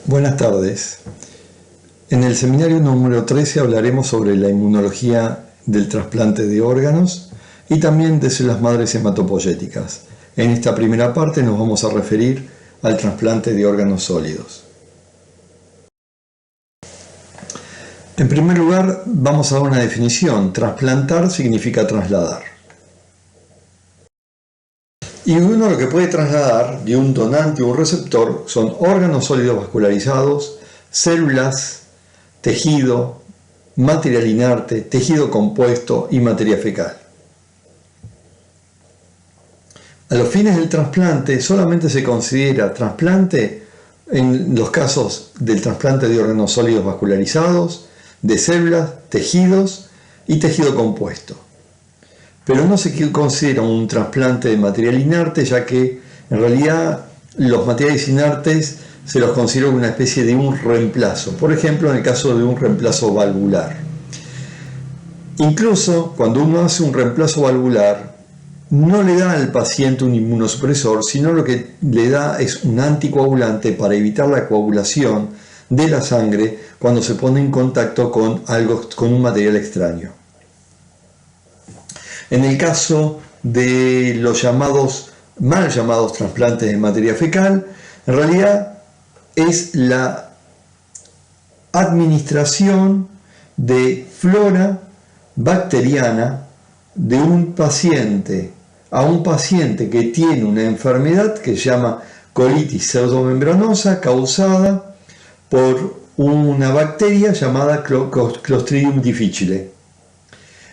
Buenas tardes. En el seminario número 13 hablaremos sobre la inmunología del trasplante de órganos y también de células madres hematopoyéticas. En esta primera parte nos vamos a referir al trasplante de órganos sólidos. En primer lugar, vamos a dar una definición. Trasplantar significa trasladar. Y uno lo que puede trasladar de un donante a un receptor son órganos sólidos vascularizados, células, tejido, material inerte, tejido compuesto y materia fecal. A los fines del trasplante solamente se considera trasplante en los casos del trasplante de órganos sólidos vascularizados, de células, tejidos y tejido compuesto. Pero no se considera un trasplante de material inerte, ya que en realidad los materiales inertes se los considera una especie de un reemplazo. Por ejemplo, en el caso de un reemplazo valvular. Incluso cuando uno hace un reemplazo valvular, no le da al paciente un inmunosupresor, sino lo que le da es un anticoagulante para evitar la coagulación de la sangre cuando se pone en contacto con un material extraño. En el caso de los mal llamados trasplantes de materia fecal, en realidad es la administración de flora bacteriana de un paciente a un paciente que tiene una enfermedad que se llama colitis pseudomembranosa causada por una bacteria llamada Clostridium difficile.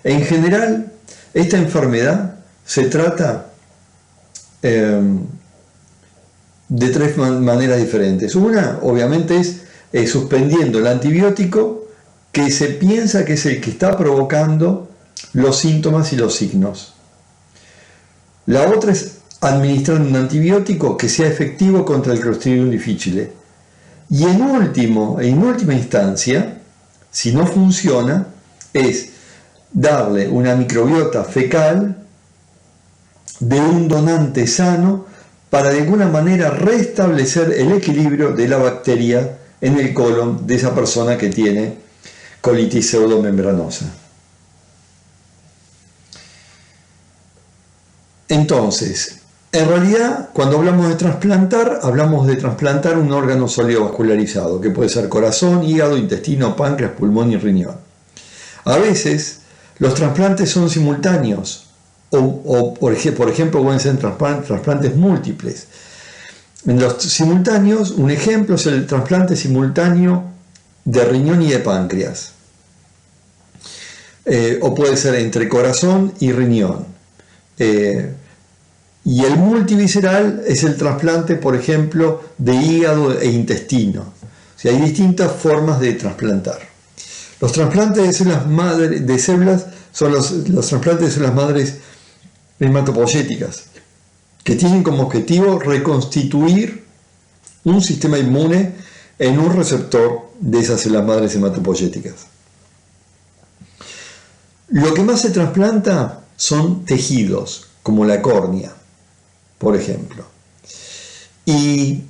En general, esta enfermedad se trata de tres maneras diferentes. Una, obviamente, es suspendiendo el antibiótico que se piensa que es el que está provocando los síntomas y los signos. La otra es administrar un antibiótico que sea efectivo contra el Clostridium difficile. Y en última instancia, si no funciona, es darle una microbiota fecal de un donante sano para de alguna manera restablecer el equilibrio de la bacteria en el colon de esa persona que tiene colitis pseudomembranosa. Entonces, en realidad, cuando hablamos de trasplantar un órgano sólido vascularizado, que puede ser corazón, hígado, intestino, páncreas, pulmón y riñón. A veces, los trasplantes son simultáneos, o por ejemplo, pueden ser trasplantes múltiples. En los simultáneos, un ejemplo es el trasplante simultáneo de riñón y de páncreas. O puede ser entre corazón y riñón. Y el multivisceral es el trasplante, por ejemplo, de hígado e intestino. O sea, hay distintas formas de trasplantar. Los trasplantes de células son los trasplantes de células madres hematopoyéticas, que tienen como objetivo reconstituir un sistema inmune en un receptor de esas células madres hematopoyéticas. Lo que más se trasplanta son tejidos, como la córnea, por ejemplo. Y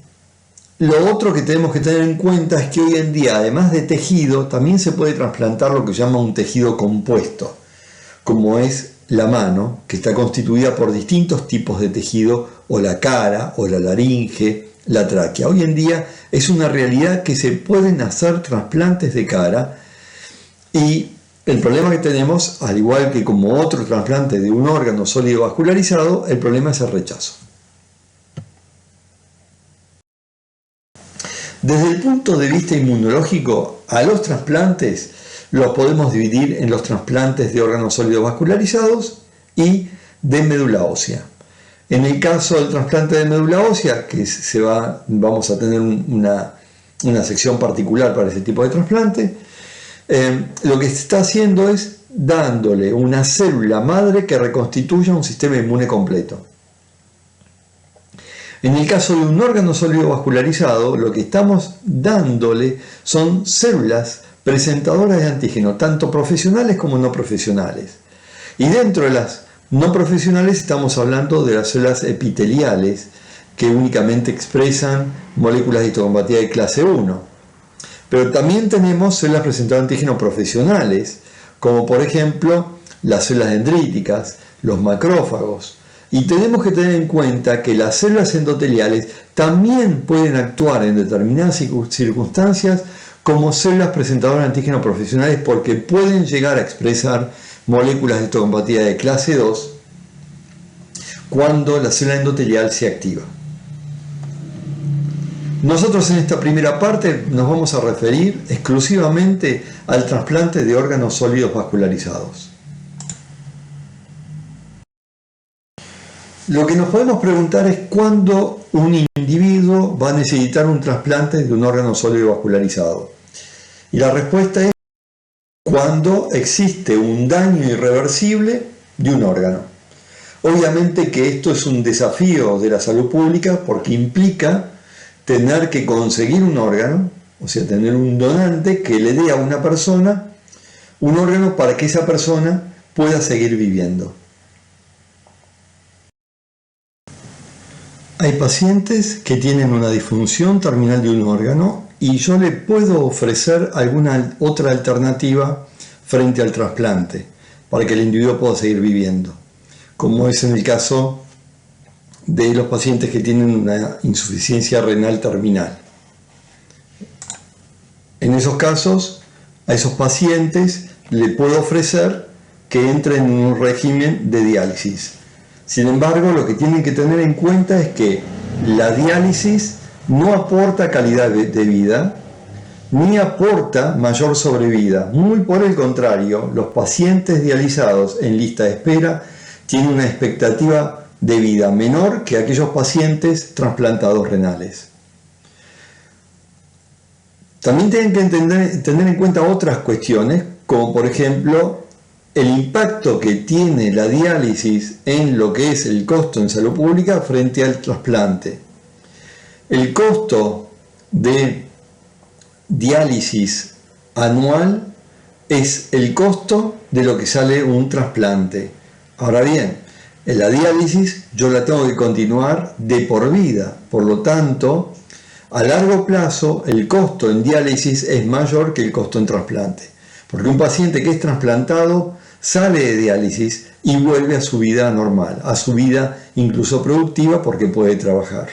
lo otro que tenemos que tener en cuenta es que hoy en día, además de tejido, también se puede trasplantar lo que se llama un tejido compuesto, como es la mano, que está constituida por distintos tipos de tejido, o la cara, o la laringe, la tráquea. Hoy en día es una realidad que se pueden hacer trasplantes de cara, y el problema que tenemos, al igual que como otro trasplante de un órgano sólido vascularizado, el problema es el rechazo. Desde el punto de vista inmunológico, a los trasplantes los podemos dividir en los trasplantes de órganos sólidos vascularizados y de médula ósea. En el caso del trasplante de médula ósea, que vamos a tener una sección particular para ese tipo de trasplante, lo que se está haciendo es dándole una célula madre que reconstituya un sistema inmune completo. En el caso de un órgano sólido vascularizado, lo que estamos dándole son células presentadoras de antígeno, tanto profesionales como no profesionales. Y dentro de las no profesionales estamos hablando de las células epiteliales, que únicamente expresan moléculas de histocompatibilidad de clase 1. Pero también tenemos células presentadoras de antígeno profesionales, como por ejemplo las células dendríticas, los macrófagos. Y tenemos que tener en cuenta que las células endoteliales también pueden actuar en determinadas circunstancias como células presentadoras de antígenos profesionales, porque pueden llegar a expresar moléculas de histocompatibilidad de clase 2 cuando la célula endotelial se activa. Nosotros en esta primera parte nos vamos a referir exclusivamente al trasplante de órganos sólidos vascularizados. Lo que nos podemos preguntar es cuándo un individuo va a necesitar un trasplante de un órgano sólido vascularizado. Y la respuesta es cuando existe un daño irreversible de un órgano. Obviamente que esto es un desafío de la salud pública porque implica tener que conseguir un órgano, o sea, tener un donante que le dé a una persona un órgano para que esa persona pueda seguir viviendo. Hay pacientes que tienen una disfunción terminal de un órgano y yo le puedo ofrecer alguna otra alternativa frente al trasplante para que el individuo pueda seguir viviendo, como es en el caso de los pacientes que tienen una insuficiencia renal terminal. En esos casos, a esos pacientes le puedo ofrecer que entren en un régimen de diálisis. Sin embargo, lo que tienen que tener en cuenta es que la diálisis no aporta calidad de vida, ni aporta mayor sobrevida. Muy por el contrario, los pacientes dializados en lista de espera tienen una expectativa de vida menor que aquellos pacientes trasplantados renales. También tienen que tener en cuenta otras cuestiones, como por ejemplo el impacto que tiene la diálisis en lo que es el costo en salud pública frente al trasplante. El costo de diálisis anual es el costo de lo que sale un trasplante. Ahora bien, en la diálisis yo la tengo que continuar de por vida, por lo tanto, a largo plazo el costo en diálisis es mayor que el costo en trasplante, porque un paciente que es trasplantado sale de diálisis y vuelve a su vida normal, a su vida incluso productiva porque puede trabajar.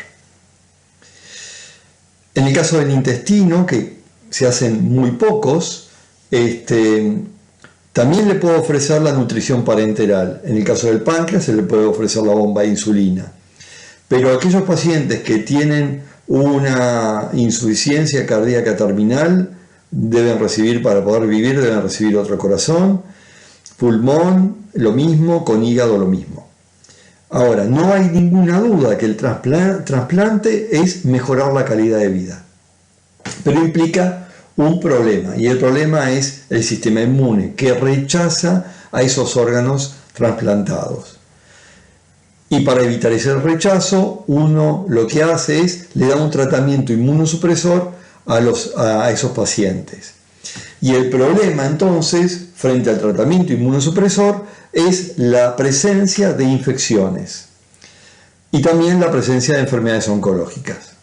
En el caso del intestino, que se hacen muy pocos, también le puedo ofrecer la nutrición parenteral. En el caso del páncreas se le puede ofrecer la bomba de insulina. Pero aquellos pacientes que tienen una insuficiencia cardíaca terminal deben recibir, para poder vivir, deben recibir otro corazón, pulmón, lo mismo, con hígado lo mismo. Ahora, no hay ninguna duda que el trasplante es mejorar la calidad de vida, pero implica un problema, y el problema es el sistema inmune, que rechaza a esos órganos trasplantados. Y para evitar ese rechazo, uno lo que hace es le da un tratamiento inmunosupresor a esos pacientes. Y el problema entonces, frente al tratamiento inmunosupresor, es la presencia de infecciones y también la presencia de enfermedades oncológicas.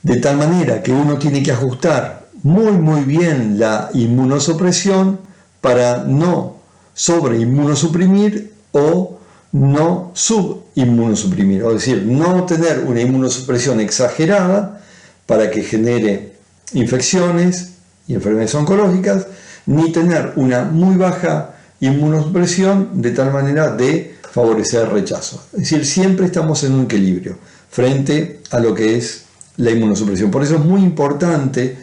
De tal manera que uno tiene que ajustar muy bien la inmunosupresión para no sobreinmunosuprimir o no subinmunosuprimir, es decir, no tener una inmunosupresión exagerada para que genere infecciones y enfermedades oncológicas, ni tener una muy baja inmunosupresión de tal manera de favorecer el rechazo. Es decir, siempre estamos en un equilibrio frente a lo que es la inmunosupresión. Por eso es muy importante,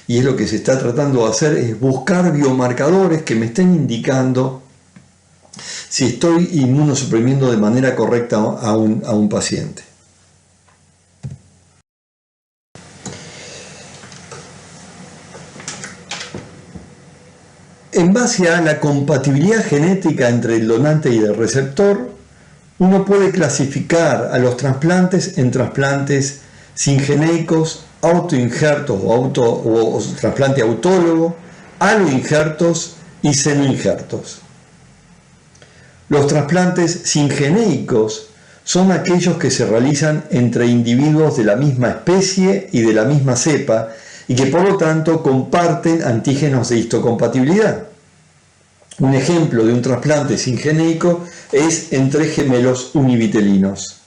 y es lo que se está tratando de hacer, es buscar biomarcadores que me estén indicando si estoy inmunosuprimiendo de manera correcta a un paciente. En base a la compatibilidad genética entre el donante y el receptor, uno puede clasificar a los trasplantes en trasplantes singenéicos, autoinjertos o trasplante autólogo, aloinjertos y senoinjertos. Los trasplantes singenéicos son aquellos que se realizan entre individuos de la misma especie y de la misma cepa y que por lo tanto comparten antígenos de histocompatibilidad. Un ejemplo de un trasplante singenéico es entre gemelos univitelinos.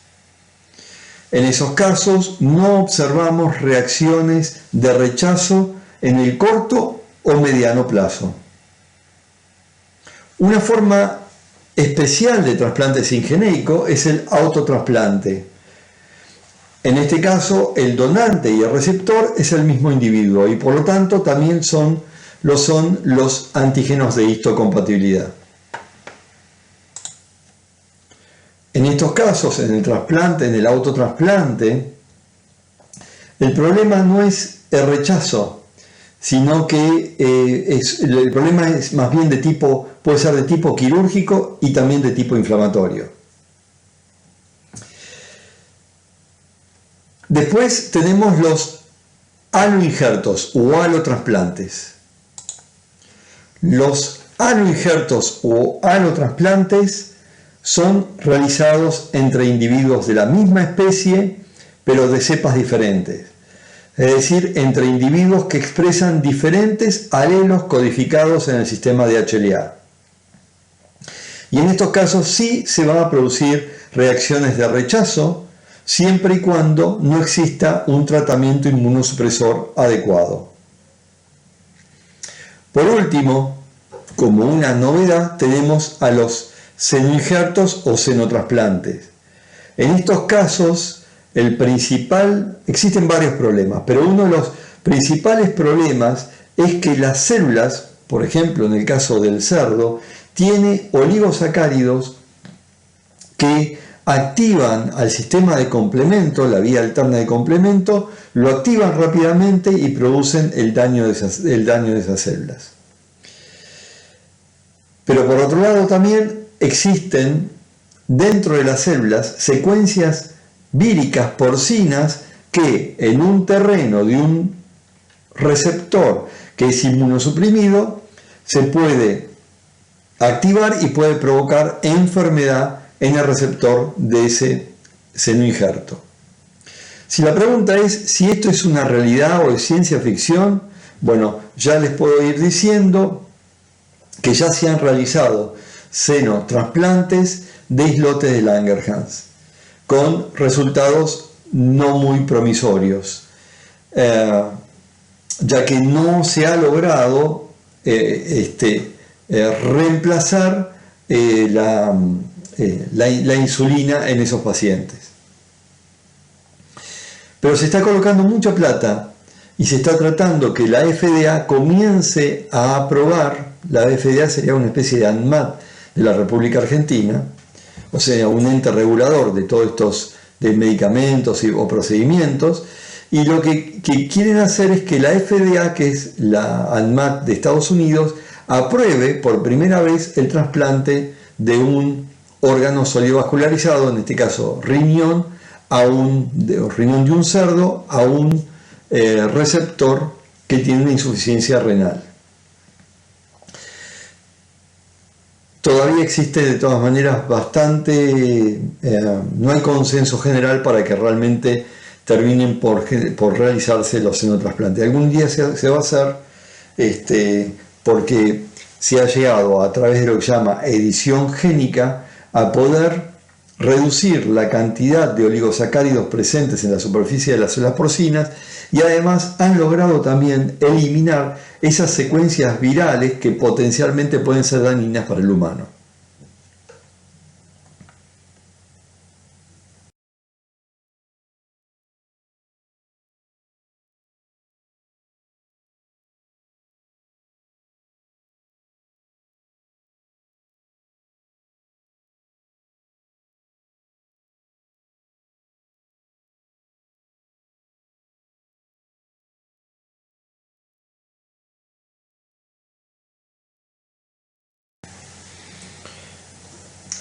En esos casos no observamos reacciones de rechazo en el corto o mediano plazo. Una forma especial de trasplante singenéico es el autotrasplante. En este caso, el donante y el receptor es el mismo individuo y por lo tanto también lo son los antígenos de histocompatibilidad. En estos casos, en el trasplante, en el autotrasplante, el problema no es el rechazo, sino que el problema es más bien puede ser de tipo quirúrgico y también de tipo inflamatorio. Después tenemos los aloinjertos o alotrasplantes. Los aloinjertos o alotrasplantes son realizados entre individuos de la misma especie, pero de cepas diferentes. Es decir, entre individuos que expresan diferentes alelos codificados en el sistema de HLA. Y en estos casos sí se van a producir reacciones de rechazo, siempre y cuando no exista un tratamiento inmunosupresor adecuado. Por último, como una novedad, tenemos a los senoinjertos o senotrasplantes. En estos casos, existen varios problemas, pero uno de los principales problemas es que las células, por ejemplo en el caso del cerdo, tiene oligosacáridos que activan al sistema de complemento, la vía alterna de complemento, lo activan rápidamente y producen el daño de esas células. Pero por otro lado también existen dentro de las células secuencias víricas porcinas que en un terreno de un receptor que es inmunosuprimido se puede activar y puede provocar enfermedad en el receptor de ese senoinjerto. Si la pregunta es si esto es una realidad o es ciencia ficción, bueno, ya les puedo ir diciendo que ya se han realizado senotrasplantes de islotes de Langerhans con resultados no muy promisorios, ya que no se ha logrado reemplazar la insulina en esos pacientes. Pero se está colocando mucha plata y se está tratando que la FDA comience a aprobar. La FDA sería una especie de ANMAT de la República Argentina, o sea, un ente regulador de todos estos de medicamentos o procedimientos, y lo que quieren hacer es que la FDA, que es la ANMAT de Estados Unidos, apruebe por primera vez el trasplante de un órgano sólido vascularizado, en este caso riñón de un cerdo, a un receptor que tiene una insuficiencia renal. Todavía existe de todas maneras no hay consenso general para que realmente terminen por realizarse los senotrasplantes. Algún día se va a hacer, porque se ha llegado a través de lo que se llama edición génica a poder reducir la cantidad de oligosacáridos presentes en la superficie de las células porcinas, y además han logrado también eliminar esas secuencias virales que potencialmente pueden ser dañinas para el humano.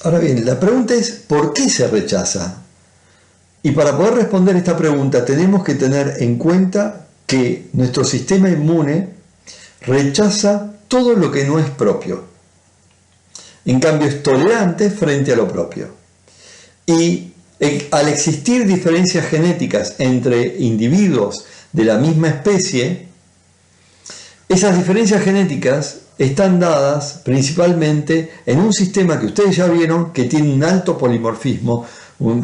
Ahora bien, la pregunta es ¿por qué se rechaza? Y para poder responder esta pregunta tenemos que tener en cuenta que nuestro sistema inmune rechaza todo lo que no es propio. En cambio es tolerante frente a lo propio. Y Al existir diferencias genéticas entre individuos de la misma especie, esas diferencias genéticas están dadas principalmente en un sistema que ustedes ya vieron que tiene un alto polimorfismo,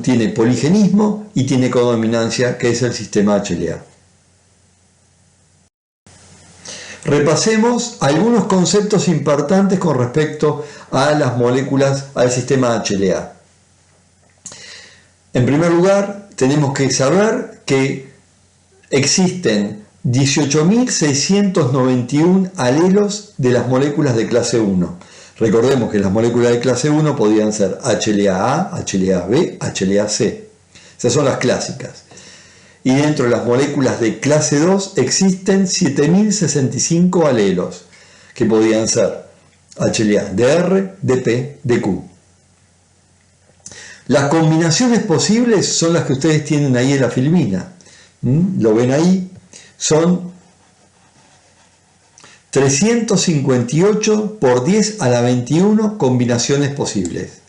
tiene poligenismo y tiene codominancia, que es el sistema HLA. Repasemos algunos conceptos importantes con respecto a las moléculas, al sistema HLA. En primer lugar, tenemos que saber que existen 18.691 alelos de las moléculas de clase 1. Recordemos que las moléculas de clase 1 podían ser HLA-A, HLA-B, HLA-C. Esas son las clásicas. Y dentro de las moléculas de clase 2 existen 7.065 alelos, que podían ser HLA, DR, DP, DQ. Las combinaciones posibles son las que ustedes tienen ahí en la filmina. Lo ven ahí. Son 358 por 10 a la 21 combinaciones posibles.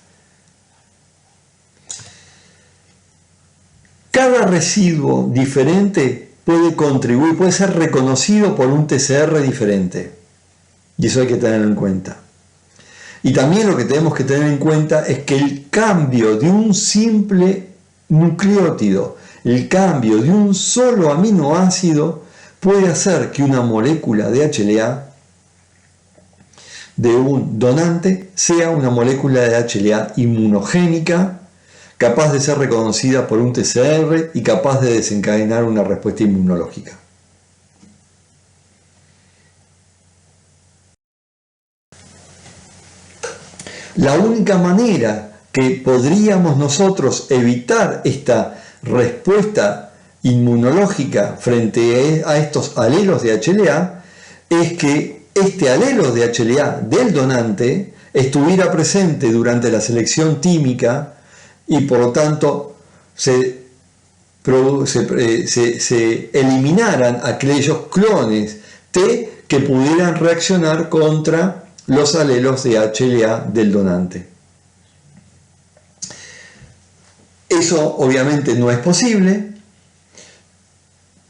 Cada residuo diferente puede contribuir, puede ser reconocido por un TCR diferente. Y eso hay que tenerlo en cuenta. Y también lo que tenemos que tener en cuenta es que el cambio de un simple nucleótido, el cambio de un solo aminoácido, puede hacer que una molécula de HLA de un donante sea una molécula de HLA inmunogénica, capaz de ser reconocida por un TCR y capaz de desencadenar una respuesta inmunológica. La única manera que podríamos nosotros evitar esta respuesta inmunológica frente a estos alelos de HLA es que este alelo de HLA del donante estuviera presente durante la selección tímica y por lo tanto se eliminaran aquellos clones T que pudieran reaccionar contra los alelos de HLA del donante. Eso obviamente no es posible,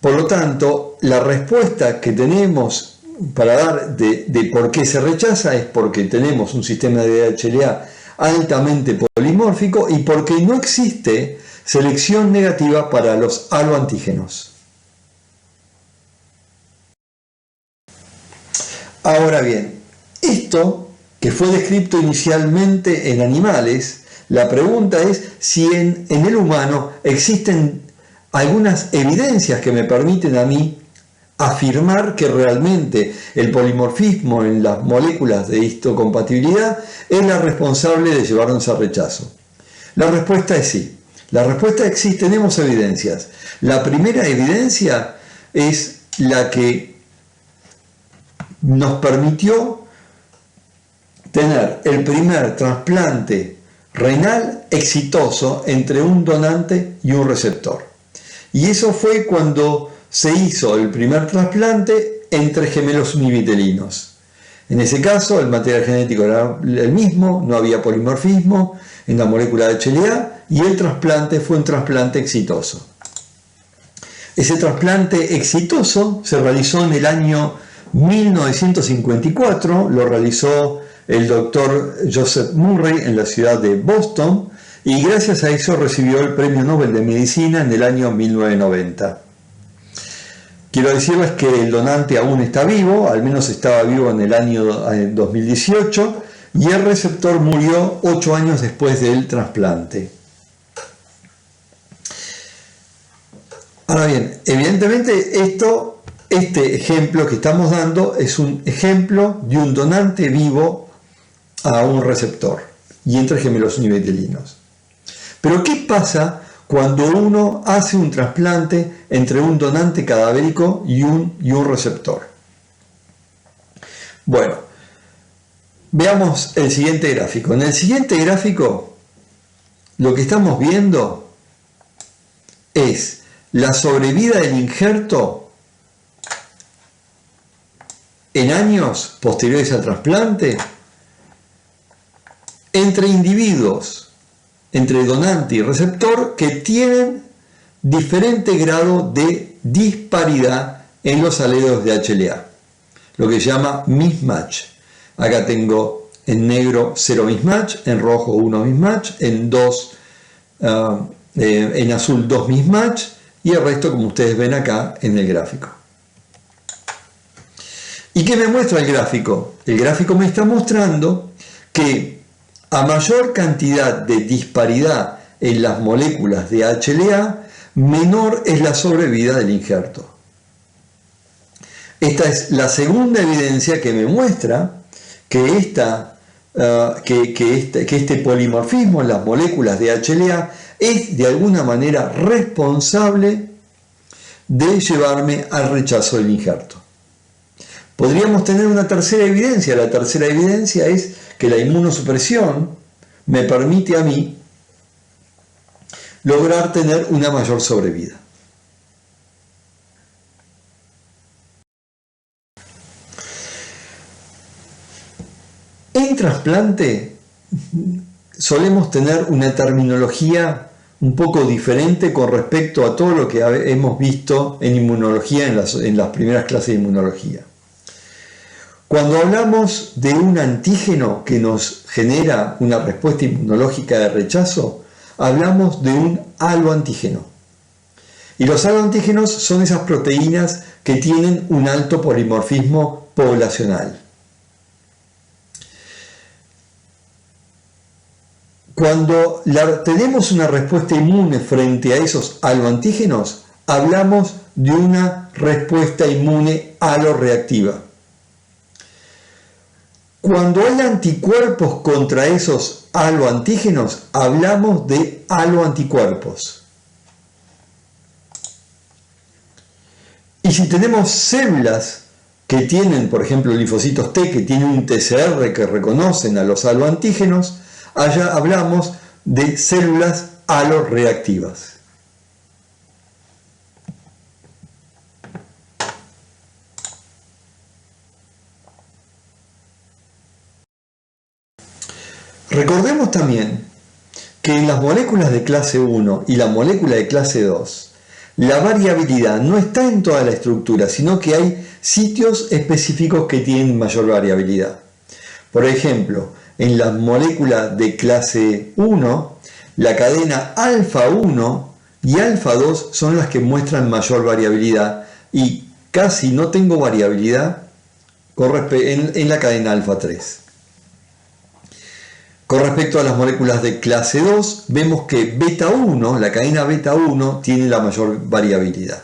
por lo tanto la respuesta que tenemos para dar de por qué se rechaza es porque tenemos un sistema de HLA altamente polimórfico y porque no existe selección negativa para los haloantígenos. Ahora bien, esto que fue descrito inicialmente en animales, la pregunta es si en el humano existen algunas evidencias que me permiten a mí afirmar que realmente el polimorfismo en las moléculas de histocompatibilidad es la responsable de llevarnos al rechazo. La respuesta es sí. La respuesta es sí, tenemos evidencias. La primera evidencia es la que nos permitió tener el primer trasplante renal exitoso entre un donante y un receptor. Y eso fue cuando se hizo el primer trasplante entre gemelos univitelinos. En ese caso, el material genético era el mismo, no había polimorfismo en la molécula de HLA y el trasplante fue un trasplante exitoso. Ese trasplante exitoso se realizó en el año 1954, lo realizó el doctor Joseph Murray en la ciudad de Boston y gracias a eso recibió el Premio Nobel de Medicina en el año 1990. Quiero decirles que el donante aún está vivo, al menos estaba vivo en el año 2018, y el receptor murió 8 años después del trasplante. Ahora bien, evidentemente este ejemplo que estamos dando es un ejemplo de un donante vivo a un receptor y entre gemelos univitelinos. Pero ¿qué pasa cuando uno hace un trasplante entre un donante cadavérico y un receptor? Bueno, veamos el siguiente gráfico. En el siguiente gráfico lo que estamos viendo es la sobrevida del injerto en años posteriores al trasplante entre individuos entre donante y receptor que tienen diferente grado de disparidad en los alelos de HLA, lo que se llama mismatch. Acá tengo en negro 0 mismatch, en rojo 1 mismatch, en azul 2 mismatch y el resto, como ustedes ven acá en el gráfico. ¿Y qué me muestra el gráfico? El gráfico me está mostrando que a mayor cantidad de disparidad en las moléculas de HLA, menor es la sobrevida del injerto. Esta es la segunda evidencia que me muestra que este polimorfismo en las moléculas de HLA es de alguna manera responsable de llevarme al rechazo del injerto. Podríamos tener una tercera evidencia. La tercera evidencia es que la inmunosupresión me permite a mí lograr tener una mayor sobrevida. En trasplante solemos tener una terminología un poco diferente con respecto a todo lo que hemos visto en inmunología en las primeras clases de inmunología. Cuando hablamos de un antígeno que nos genera una respuesta inmunológica de rechazo, hablamos de un haloantígeno. Y los haloantígenos son esas proteínas que tienen un alto polimorfismo poblacional. Cuando tenemos una respuesta inmune frente a esos haloantígenos, hablamos de una respuesta inmune haloreactiva. Cuando hay anticuerpos contra esos haloantígenos, hablamos de haloanticuerpos. Y si tenemos células que tienen, por ejemplo, linfocitos T, que tienen un TCR que reconocen a los haloantígenos, allá hablamos de células haloreactivas. Recordemos también que en las moléculas de clase 1 y la molécula de clase 2, la variabilidad no está en toda la estructura, sino que hay sitios específicos que tienen mayor variabilidad. Por ejemplo, en la molécula de clase 1, la cadena alfa 1 y alfa 2 son las que muestran mayor variabilidad y casi no tengo variabilidad en la cadena alfa 3. Con respecto a las moléculas de clase 2, vemos que beta 1, la cadena beta 1, tiene la mayor variabilidad.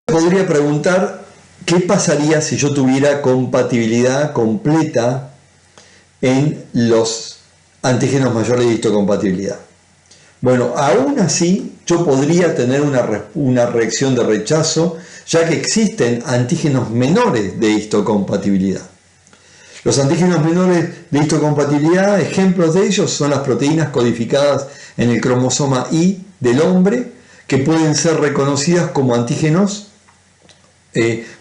Podría preguntar qué pasaría si yo tuviera compatibilidad completa en los antígenos mayores de histocompatibilidad. Bueno, aún así yo podría tener una reacción de rechazo, ya que existen antígenos menores de histocompatibilidad. Los antígenos menores de histocompatibilidad, ejemplos de ellos son las proteínas codificadas en el cromosoma Y del hombre, que pueden ser reconocidas como antígenos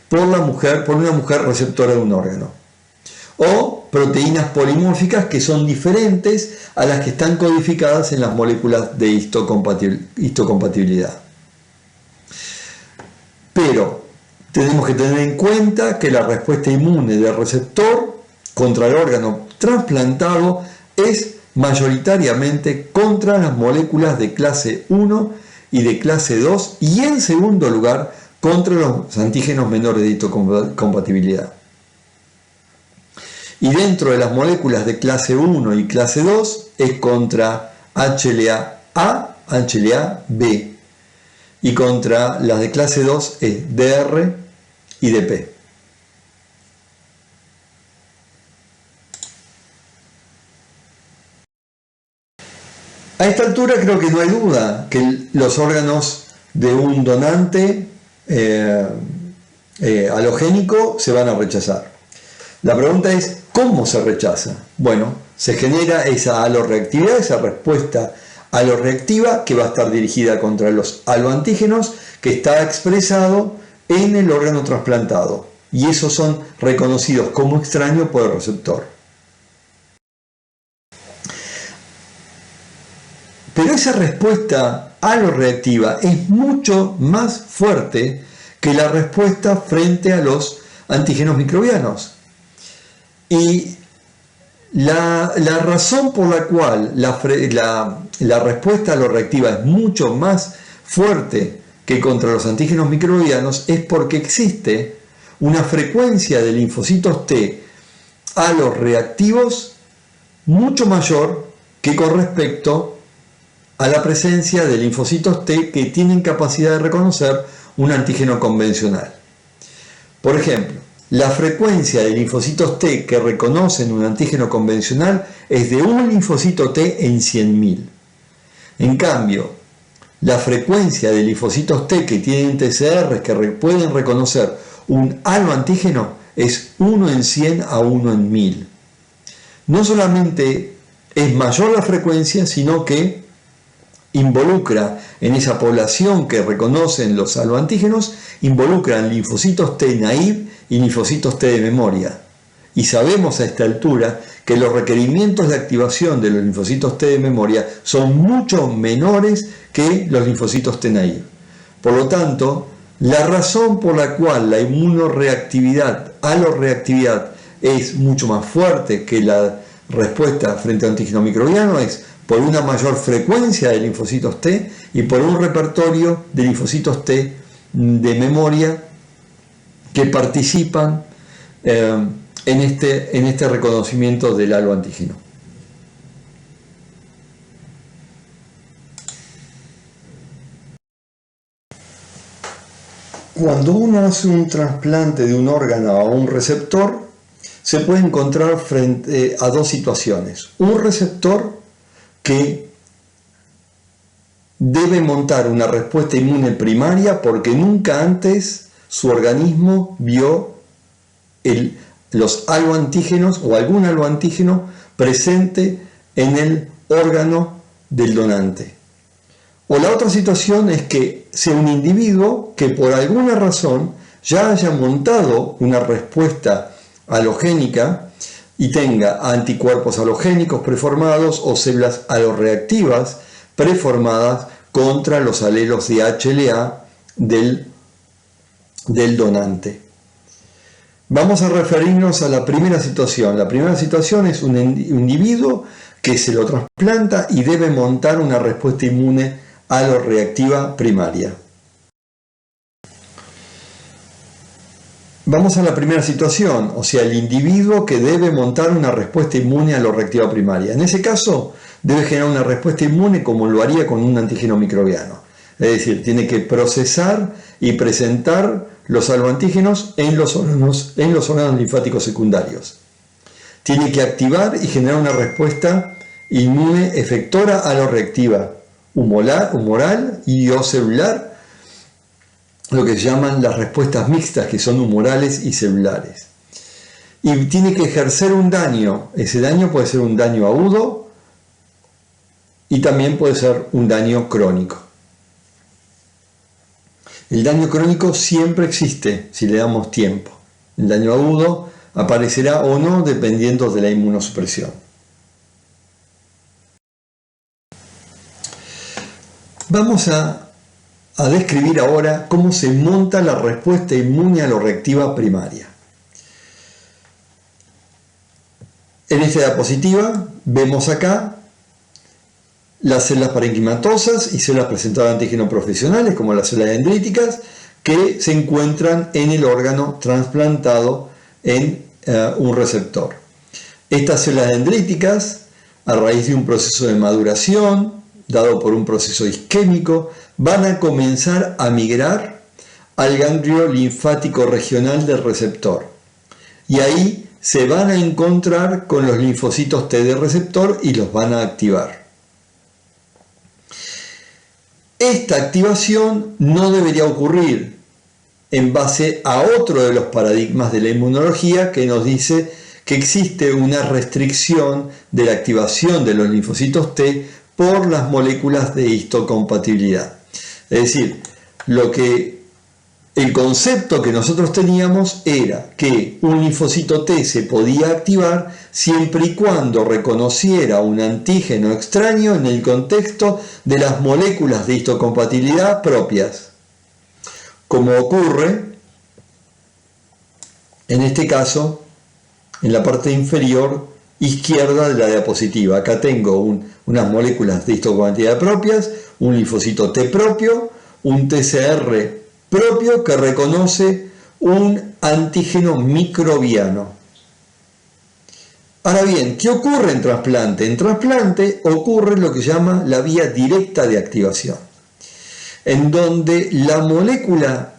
por una mujer receptora de un órgano. O proteínas polimórficas que son diferentes a las que están codificadas en las moléculas de histocompatibilidad. Pero tenemos que tener en cuenta que la respuesta inmune del receptor contra el órgano trasplantado es mayoritariamente contra las moléculas de clase 1 y de clase 2 y en segundo lugar contra los antígenos menores de histocompatibilidad. Y dentro de las moléculas de clase 1 y clase 2 es contra HLA-A, HLA-B. Y contra las de clase 2 es DR y DP. A esta altura creo que no hay duda que los órganos de un donante halogénico se van a rechazar. La pregunta es, ¿cómo se rechaza? Bueno, se genera esa haloreactividad, esa respuesta haloreactiva que va a estar dirigida contra los haloantígenos que está expresado en el órgano trasplantado. y esos son reconocidos como extraños por el receptor. Pero esa respuesta aloreactiva es mucho más fuerte que la respuesta frente a los antígenos microbianos. Y la razón por la cual la respuesta aloreactiva es mucho más fuerte que contra los antígenos microbianos es porque existe una frecuencia de linfocitos T aloreactivos mucho mayor que con respecto a la presencia de linfocitos T que tienen capacidad de reconocer un antígeno convencional. Por ejemplo, la frecuencia de linfocitos T que reconocen un antígeno convencional es de un linfocito T en 100.000. En cambio, la frecuencia de linfocitos T que tienen TCR que pueden reconocer un aloantígeno es 1 en 100 a 1 en 1000. No solamente es mayor la frecuencia, sino que involucra en esa población que reconocen los aloantígenos, involucran linfocitos T naive y linfocitos T de memoria. Y sabemos a esta altura que los requerimientos de activación de los linfocitos T de memoria son mucho menores que los linfocitos T naive. Por lo tanto, la razón por la cual la inmunoreactividad, aloreactividad, es mucho más fuerte que la respuesta frente a antígeno microbiano es por una mayor frecuencia de linfocitos T y por un repertorio de linfocitos T de memoria que participan en este reconocimiento del aloantígeno. Cuando uno hace un trasplante de un órgano a un receptor, se puede encontrar frente a dos situaciones. Un receptor que debe montar una respuesta inmune primaria porque nunca antes su organismo vio los aloantígenos o algún aloantígeno presente en el órgano del donante. O la otra situación es que sea un individuo que por alguna razón ya haya montado una respuesta halogénica y tenga anticuerpos halogénicos preformados o células aloreactivas preformadas contra los alelos de HLA del donante. Vamos a referirnos a la primera situación. La primera situación es un individuo que se lo trasplanta y debe montar una respuesta inmune aloreactiva primaria. Vamos a la primera situación, o sea, el individuo que debe montar una respuesta inmune aloreactiva primaria. En ese caso, debe generar una respuesta inmune como lo haría con un antígeno microbiano. Es decir, tiene que procesar y presentar los aloantígenos en los órganos linfáticos secundarios. Tiene que activar y generar una respuesta inmune efectora aloreactiva, humoral y o celular, lo que se llaman las respuestas mixtas, que son humorales y celulares. Y tiene que ejercer un daño. Ese daño puede ser un daño agudo y también puede ser un daño crónico. El daño crónico siempre existe si le damos tiempo. El daño agudo aparecerá o no dependiendo de la inmunosupresión. Vamos a describir ahora cómo se monta la respuesta inmune aloreactiva primaria. En esta diapositiva vemos acá las células parenquimatosas y células presentadoras de antígenos profesionales, como las células dendríticas, que se encuentran en el órgano trasplantado en un receptor. Estas células dendríticas, a raíz de un proceso de maduración, dado por un proceso isquémico, van a comenzar a migrar al ganglio linfático regional del receptor. Y ahí se van a encontrar con los linfocitos T del receptor y los van a activar. Esta activación no debería ocurrir en base a otro de los paradigmas de la inmunología que nos dice que existe una restricción de la activación de los linfocitos T por las moléculas de histocompatibilidad. Es decir, lo que el concepto que nosotros teníamos era que un linfocito T se podía activar siempre y cuando reconociera un antígeno extraño en el contexto de las moléculas de histocompatibilidad propias, como ocurre en este caso en la parte inferior izquierda de la diapositiva. Acá tengo unas moléculas de histocompatibilidad propias, un linfocito T propio, un TCR propio que reconoce un antígeno microbiano. Ahora bien, ¿qué ocurre en trasplante? En trasplante ocurre lo que se llama la vía directa de activación, en donde la molécula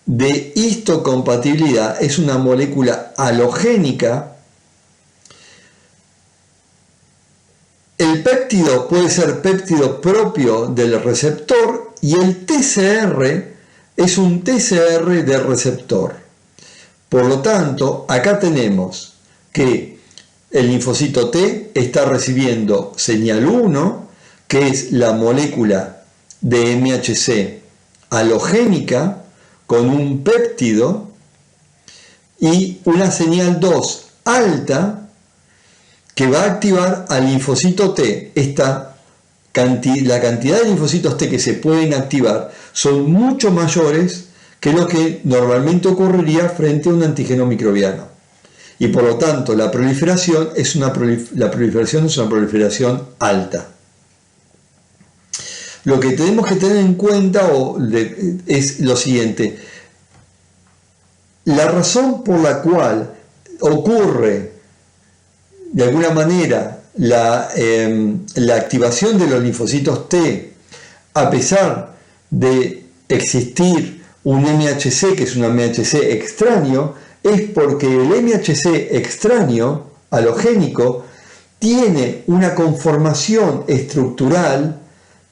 de histocompatibilidad es una molécula halogénica. El péptido puede ser péptido propio del receptor y el TCR es un TCR del receptor. Por lo tanto, acá tenemos que el linfocito T está recibiendo señal 1, que es la molécula de MHC halogénica con un péptido, y una señal 2 alta que va a activar al linfocito T. La cantidad de linfocitos T que se pueden activar son mucho mayores que lo que normalmente ocurriría frente a un antígeno microbiano. Y por lo tanto la proliferación es una proliferación alta. Lo que tenemos que tener en cuenta es lo siguiente. La razón por la cual ocurre de alguna manera la activación de los linfocitos T, a pesar de existir un MHC que es un MHC extraño, es porque el MHC extraño, halogénico, tiene una conformación estructural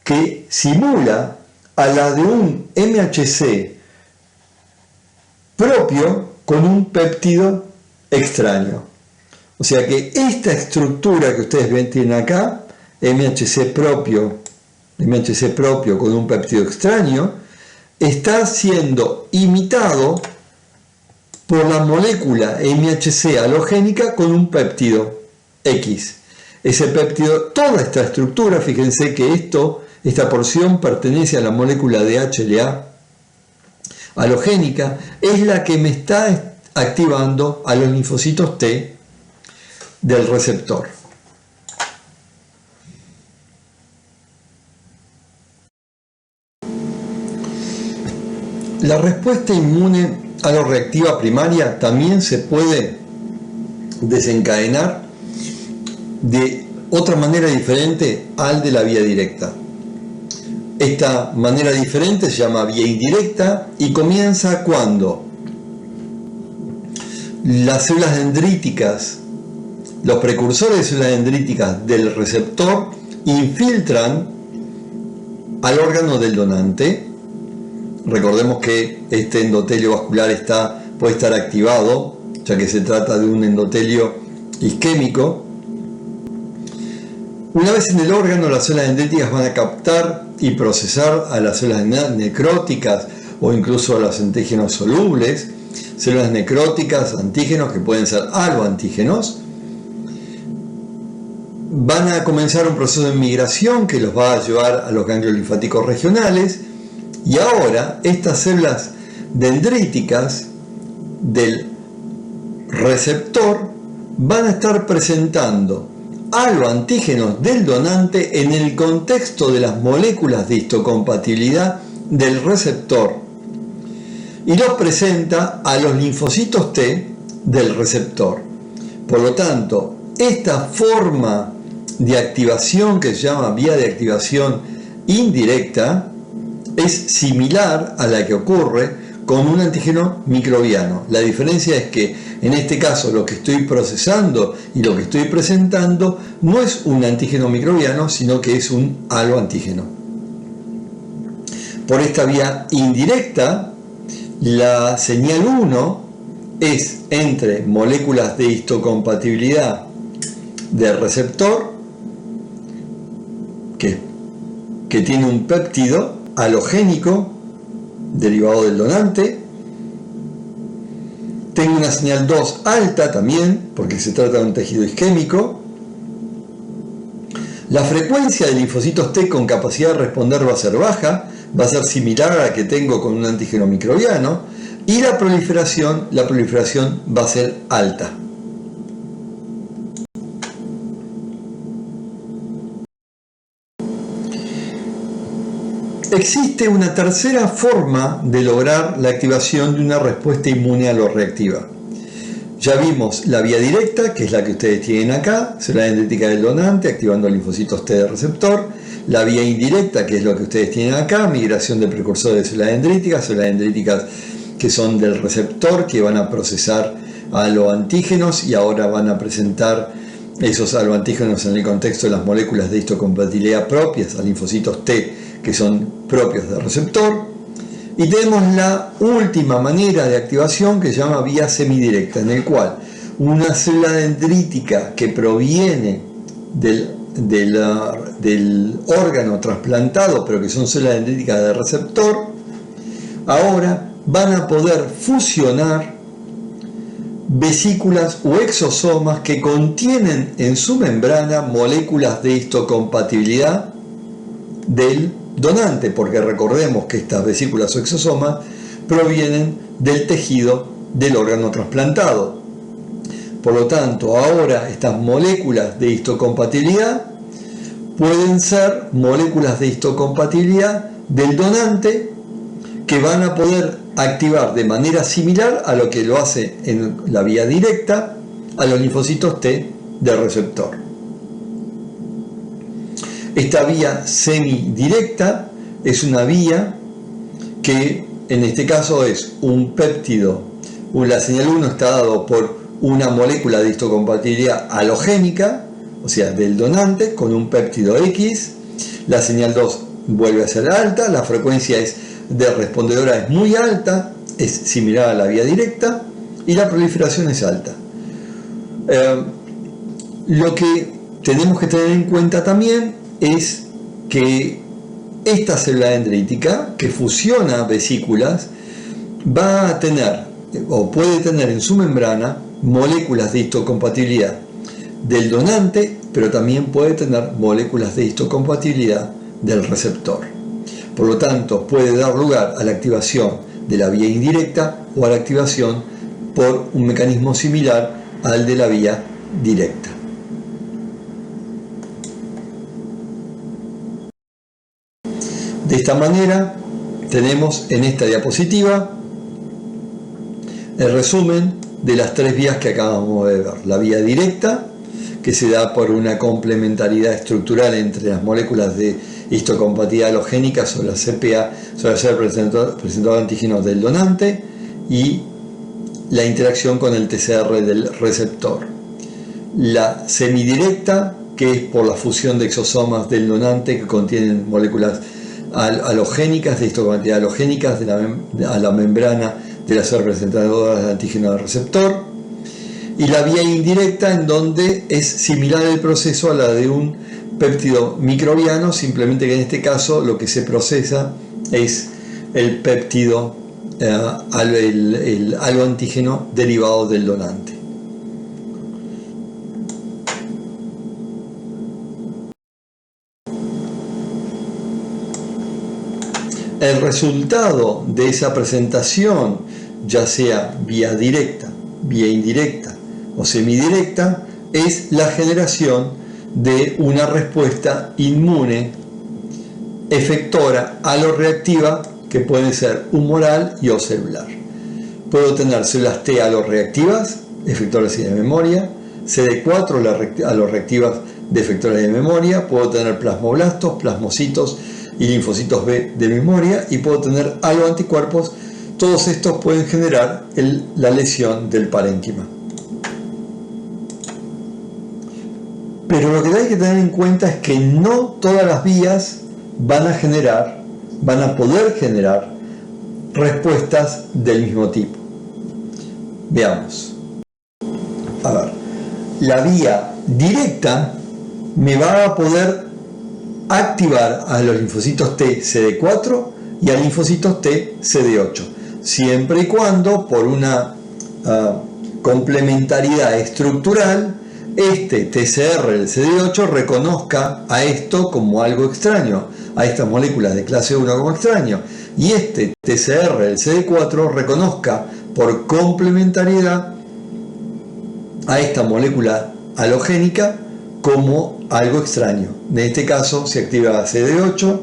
que simula a la de un MHC propio con un péptido extraño. O sea que esta estructura que ustedes ven tienen acá, MHC propio con un péptido extraño, está siendo imitado por la molécula MHC halogénica con un péptido X. Ese péptido, toda esta estructura, fíjense que esta porción pertenece a la molécula de HLA halogénica, es la que me está activando a los linfocitos T del receptor. La respuesta inmune aloreactiva primaria también se puede desencadenar de otra manera diferente al de la vía directa. Esta manera diferente se llama vía indirecta y comienza cuando las células dendríticas, los precursores de células dendríticas del receptor, infiltran al órgano del donante. Recordemos que este endotelio vascular puede estar activado, ya que se trata de un endotelio isquémico. Una vez en el órgano, las células dendríticas van a captar y procesar a las células necróticas o incluso a los antígenos solubles, células necróticas, antígenos que pueden ser aloantígenos. Van a comenzar un proceso de migración que los va a llevar a los ganglios linfáticos regionales, y ahora estas células dendríticas del receptor van a estar presentando aloantígenos del donante en el contexto de las moléculas de histocompatibilidad del receptor y los presenta a los linfocitos T del receptor. Por lo tanto, esta forma de activación, que se llama vía de activación indirecta, es similar a la que ocurre con un antígeno microbiano. La diferencia es que en este caso lo que estoy procesando y lo que estoy presentando no es un antígeno microbiano, sino que es un aloantígeno. Por esta vía indirecta, la señal 1 es entre moléculas de histocompatibilidad del receptor, que tiene un péptido halogénico derivado del donante. Tengo una señal 2 alta también, porque se trata de un tejido isquémico. La frecuencia de linfocitos T con capacidad de responder va a ser baja, va a ser similar a la que tengo con un antígeno microbiano, y la proliferación va a ser alta. Existe una tercera forma de lograr la activación de una respuesta inmune aloreactiva. Ya vimos la vía directa, que es la que ustedes tienen acá, célula dendrítica del donante activando linfocitos T de receptor. La vía indirecta, que es lo que ustedes tienen acá, migración de precursores de células dendríticas que son del receptor, que van a procesar aloantígenos y ahora van a presentar esos aloantígenos en el contexto de las moléculas de histocompatibilidad propias a linfocitos T, que son propios del receptor. Y tenemos la última manera de activación que se llama vía semidirecta, en el cual una célula dendrítica que proviene del órgano trasplantado, pero que son células dendríticas de receptor, ahora van a poder fusionar vesículas o exosomas que contienen en su membrana moléculas de histocompatibilidad del donante, porque recordemos que estas vesículas o exosomas provienen del tejido del órgano trasplantado. Por lo tanto, ahora estas moléculas de histocompatibilidad pueden ser moléculas de histocompatibilidad del donante que van a poder activar de manera similar a lo que lo hace en la vía directa a los linfocitos T del receptor. Esta vía semidirecta es una vía que en este caso es un péptido. La señal 1 está dado por una molécula de histocompatibilidad halogénica, o sea, del donante, con un péptido X. La señal 2 vuelve a ser alta, la frecuencia de respondedora es muy alta, es similar a la vía directa, y la proliferación es alta. Lo que tenemos que tener en cuenta también es que esta célula dendrítica que fusiona vesículas va a tener o puede tener en su membrana moléculas de histocompatibilidad del donante, pero también puede tener moléculas de histocompatibilidad del receptor. Por lo tanto, puede dar lugar a la activación de la vía indirecta o a la activación por un mecanismo similar al de la vía directa. De esta manera tenemos en esta diapositiva el resumen de las tres vías que acabamos de ver. La vía directa, que se da por una complementariedad estructural entre las moléculas de histocompatibilidad halogénicas o la CPA, suele ser presentador de antígenos del donante, y la interacción con el TCR del receptor. La semidirecta, que es por la fusión de exosomas del donante que contienen moléculas halogénicas, de histocompatibilidad halogénicas a la membrana de las células presentadoras de antígeno del receptor. Y la vía indirecta, en donde es similar el proceso a la de un péptido microbiano, simplemente que en este caso lo que se procesa es el péptido, el aloantígeno derivado del donante. El resultado de esa presentación, ya sea vía directa, vía indirecta o semidirecta, es la generación de una respuesta inmune efectora aloreactiva que puede ser humoral y o celular. Puedo tener células T aloreactivas, efectoras de memoria, CD4 aloreactivas de efectores de memoria, puedo tener plasmoblastos, plasmocitos y linfocitos B de memoria, y puedo tener aloanticuerpos. Todos estos pueden generar la lesión del parénquima. Pero lo que hay que tener en cuenta es que no todas las vías van a poder generar respuestas del mismo tipo. Veamos. A ver, la vía directa me va a poder activar a los linfocitos T CD4 y a linfocitos T CD8, siempre y cuando por una complementariedad estructural este TCR del CD8 reconozca a esto como algo extraño, a estas moléculas de clase 1 como extraño, y este TCR del CD4 reconozca por complementariedad a esta molécula halogénica como algo extraño. En este caso se activa CD8,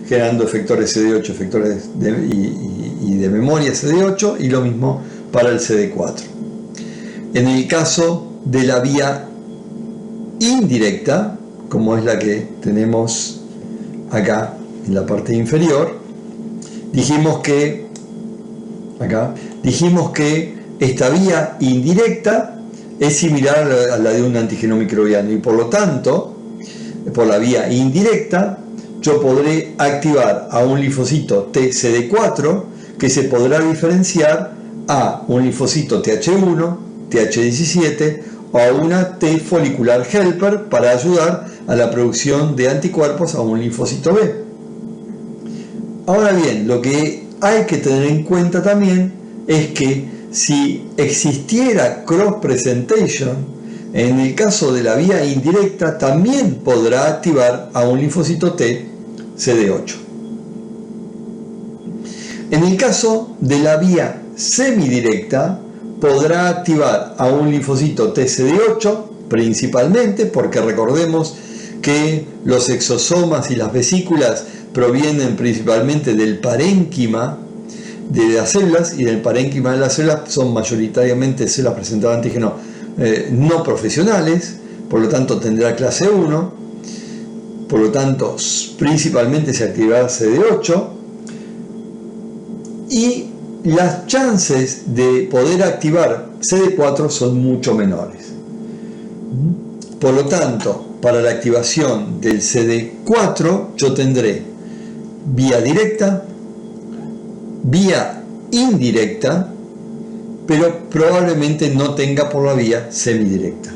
generando efectores CD8, efectores de memoria CD8, y lo mismo para el CD4. En el caso de la vía indirecta, como es la que tenemos acá en la parte inferior, dijimos que esta vía indirecta es similar a la de un antígeno microbiano, y por lo tanto, por la vía indirecta, yo podré activar a un linfocito TCD4 que se podrá diferenciar a un linfocito TH1, TH17 o a una T folicular helper para ayudar a la producción de anticuerpos a un linfocito B. Ahora bien, lo que hay que tener en cuenta también es que si existiera cross presentation, en el caso de la vía indirecta también podrá activar a un linfocito T CD8. En el caso de la vía semidirecta, podrá activar a un linfocito TCD8 principalmente, porque recordemos que los exosomas y las vesículas provienen principalmente del parénquima de las células, y del parénquima de las células son mayoritariamente células presentadas antígenos no profesionales, por lo tanto tendrá clase 1, por lo tanto principalmente se activará CD8, y las chances de poder activar CD4 son mucho menores. Por lo tanto, para la activación del CD4 yo tendré vía directa, vía indirecta, pero probablemente no tenga por la vía semidirecta.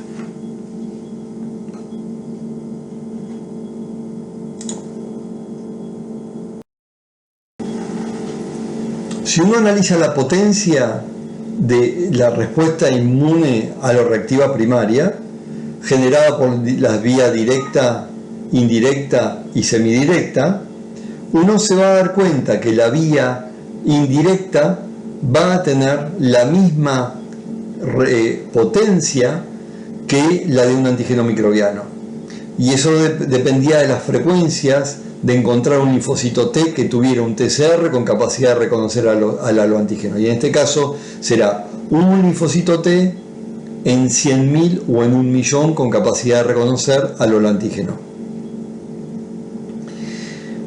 Si uno analiza la potencia de la respuesta inmune aloreactiva primaria, generada por las vías directa, indirecta y semidirecta, uno se va a dar cuenta que la vía indirecta va a tener la misma potencia que la de un antígeno microbiano. Y eso dependía de las frecuencias de encontrar un linfocito T que tuviera un TCR con capacidad de reconocer al haloantígeno. Y en este caso será un linfocito T en 100.000 o en 1.000.000 con capacidad de reconocer al haloantígeno.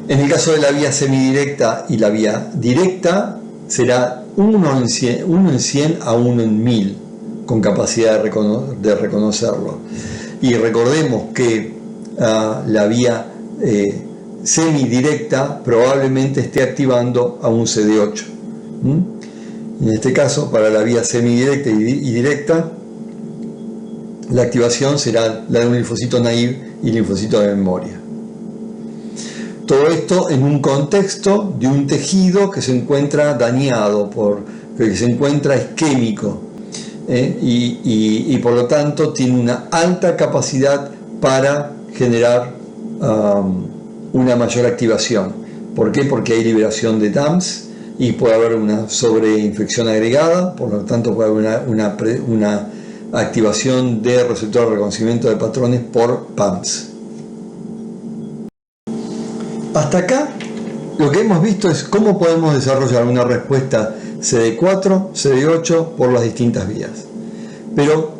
En el caso de la vía semidirecta y la vía directa, será 1 en 100 a 1 en 1000 con capacidad de reconocerlo. Y recordemos que la vía semidirecta probablemente esté activando a un CD8. En este caso, para la vía semidirecta y directa, la activación será la de un linfocito naive y linfocito de memoria. Todo esto en un contexto de un tejido que se encuentra dañado, que se encuentra isquémico, y por lo tanto tiene una alta capacidad para generar una mayor activación. ¿Por qué? Porque hay liberación de TAMS y puede haber una sobreinfección agregada, por lo tanto puede haber una activación de receptor de reconocimiento de patrones por PAMS. Hasta acá lo que hemos visto es cómo podemos desarrollar una respuesta CD4, CD8 por las distintas vías. Pero,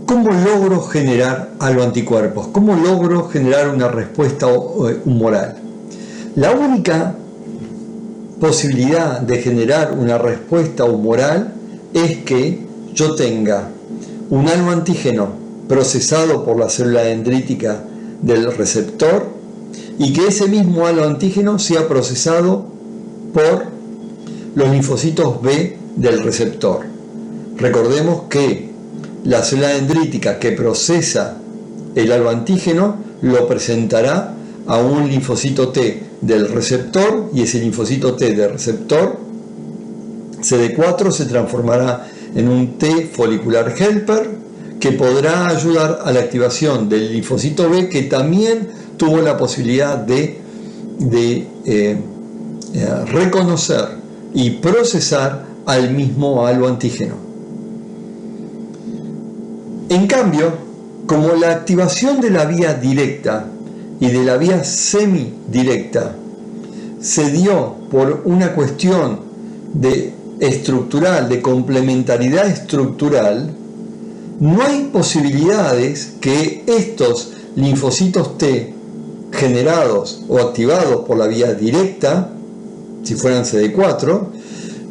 ¿cómo logro generar aloanticuerpos? ¿Cómo logro generar una respuesta humoral? La única posibilidad de generar una respuesta humoral es que yo tenga un aloantígeno procesado por la célula dendrítica del receptor y que ese mismo aloantígeno sea procesado por los linfocitos B del receptor. Recordemos que la célula dendrítica que procesa el aloantígeno lo presentará a un linfocito T del receptor, y ese linfocito T del receptor CD4 se transformará en un T folicular helper que podrá ayudar a la activación del linfocito B, que también tuvo la posibilidad de reconocer y procesar al mismo haloantígeno. En cambio, como la activación de la vía directa y de la vía semidirecta se dio por una cuestión estructural, de complementariedad estructural, no hay posibilidades que estos linfocitos T generados o activados por la vía directa, si fueran CD4,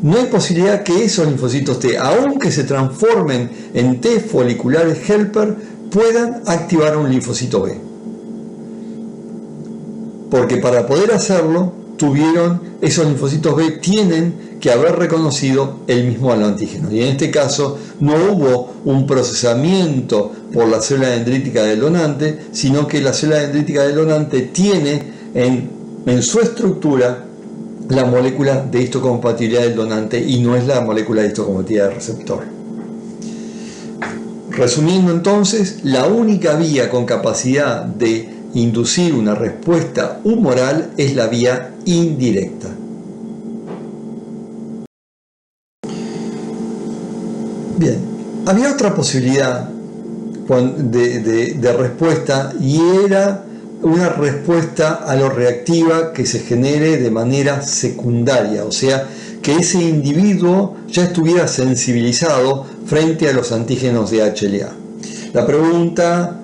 no hay posibilidad que esos linfocitos T, aunque se transformen en T foliculares helper, puedan activar un linfocito B. Porque para poder hacerlo, esos linfocitos B tienen que haber reconocido el mismo haloantígeno. Y en este caso no hubo un procesamiento por la célula dendrítica del donante, sino que la célula dendrítica del donante tiene en su estructura la molécula de histocompatibilidad del donante y no es la molécula de histocompatibilidad del receptor. Resumiendo entonces, la única vía con capacidad de inducir una respuesta humoral es la vía indirecta. Bien, había otra posibilidad de respuesta, y era una respuesta aloreactiva que se genere de manera secundaria, o sea, que ese individuo ya estuviera sensibilizado frente a los antígenos de HLA. La pregunta